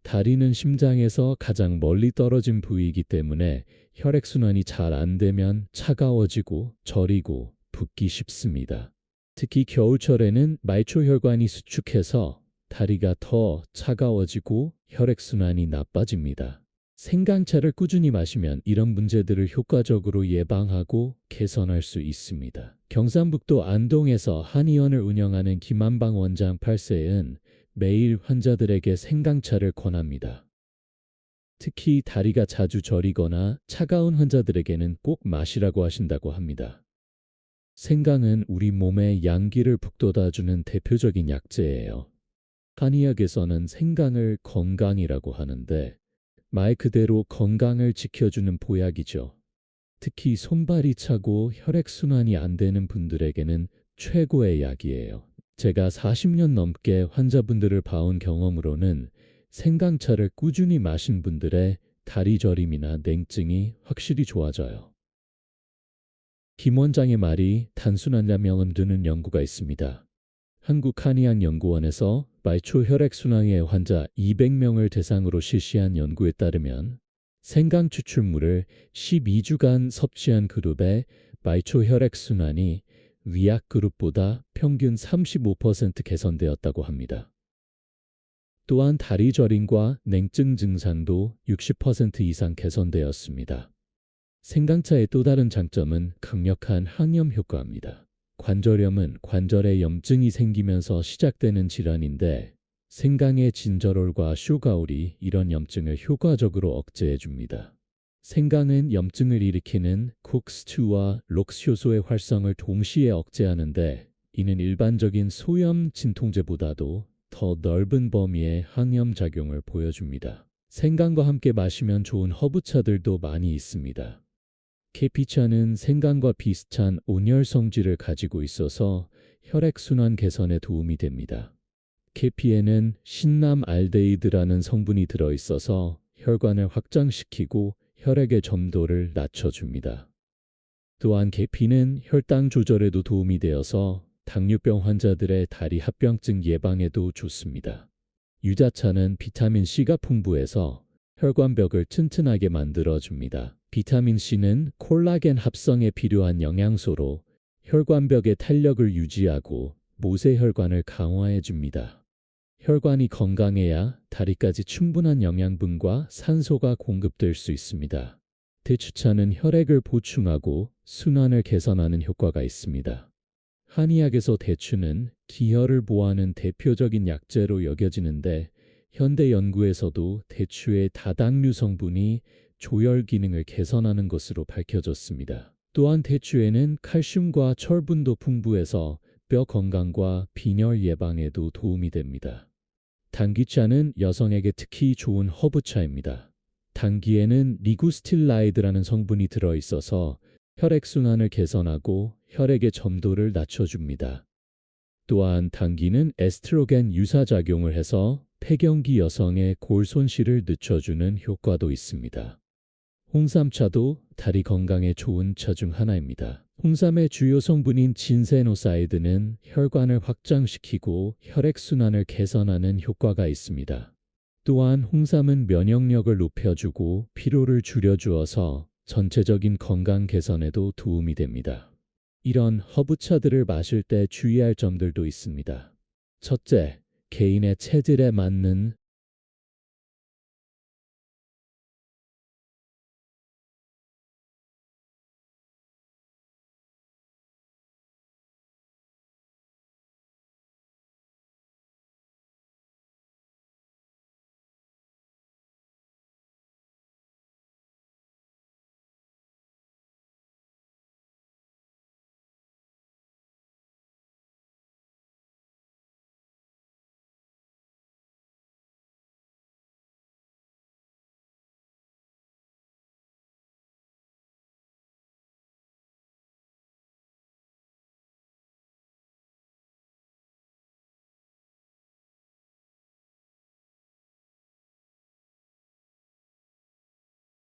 다리는 심장에서 가장 멀리 떨어진 부위이기 때문에 혈액순환이 잘 안 되면 차가워지고 저리고 붓기 쉽습니다. 특히 겨울철에는 말초혈관이 수축해서 다리가 더 차가워지고 혈액순환이 나빠집니다. 생강차를 꾸준히 마시면 이런 문제들을 효과적으로 예방하고 개선할 수 있습니다. 경상북도 안동에서 한의원을 운영하는 김한방 원장 8세은 매일 환자들에게 생강차를 권합니다. 특히 다리가 자주 저리거나 차가운 환자들에게는 꼭 마시라고 하신다고 합니다. 생강은 우리 몸에 양기를 북돋아주는 대표적인 약재예요. 한의학에서는 생강을 건강이라고 하는데 말 그대로 건강을 지켜주는 보약이죠. 특히 손발이 차고 혈액순환이 안 되는 분들에게는 최고의 약이에요. 제가 40년 넘게 환자분들을 봐온 경험으로는 생강차를 꾸준히 마신 분들의 다리 저림이나 냉증이 확실히 좋아져요. 김 원장의 말이 단순하냐면 드는 연구가 있습니다. 한국한의학연구원에서 말초 혈액순환의 환자 200명을 대상으로 실시한 연구에 따르면 생강 추출물을 12주간 섭취한 그룹의 말초 혈액순환이 위약 그룹보다 평균 35% 개선되었다고 합니다. 또한 다리 저림과 냉증 증상도 60% 이상 개선되었습니다. 생강차의 또 다른 장점은 강력한 항염 효과입니다. 관절염은 관절에 염증이 생기면서 시작되는 질환인데 생강의 진저롤과 쇼가올이 이런 염증을 효과적으로 억제해 줍니다. 생강은 염증을 일으키는 콕스2와 록스 효소의 활성을 동시에 억제하는데 이는 일반적인 소염 진통제보다도 더 넓은 범위의 항염 작용을 보여줍니다. 생강과 함께 마시면 좋은 허브차들도 많이 있습니다. 계피차는 생강과 비슷한 온열 성질을 가지고 있어서 혈액순환 개선에 도움이 됩니다. 계피에는 신남알데히드라는 성분이 들어있어서 혈관을 확장시키고 혈액의 점도를 낮춰줍니다. 또한 계피는 혈당 조절에도 도움이 되어서 당뇨병 환자들의 다리 합병증 예방에도 좋습니다. 유자차는 비타민C가 풍부해서 혈관벽을 튼튼하게 만들어줍니다. 비타민C는 콜라겐 합성에 필요한 영양소로 혈관벽의 탄력을 유지하고 모세혈관을 강화해줍니다. 혈관이 건강해야 다리까지 충분한 영양분과 산소가 공급될 수 있습니다. 대추차는 혈액을 보충하고 순환을 개선하는 효과가 있습니다. 한의학에서 대추는 기혈을 보호하는 대표적인 약재로 여겨지는데 현대 연구에서도 대추의 다당류 성분이 조혈 기능을 개선하는 것으로 밝혀졌습니다. 또한 대추에는 칼슘과 철분도 풍부해서 뼈 건강과 빈혈 예방에도 도움이 됩니다. 당귀차는 여성에게 특히 좋은 허브차입니다. 당귀에는 리구스틸라이드라는 성분이 들어있어서 혈액순환을 개선하고 혈액의 점도를 낮춰줍니다. 또한 당귀는 에스트로겐 유사작용을 해서 폐경기 여성의 골 손실을 늦춰주는 효과도 있습니다. 홍삼차도 다리 건강에 좋은 차 중 하나입니다. 홍삼의 주요 성분인 진세노사이드는 혈관을 확장시키고 혈액순환을 개선하는 효과가 있습니다. 또한 홍삼은 면역력을 높여주고 피로를 줄여주어서 전체적인 건강 개선에도 도움이 됩니다. 이런 허브차들을 마실 때 주의할 점들도 있습니다. 첫째, 개인의 체질에 맞는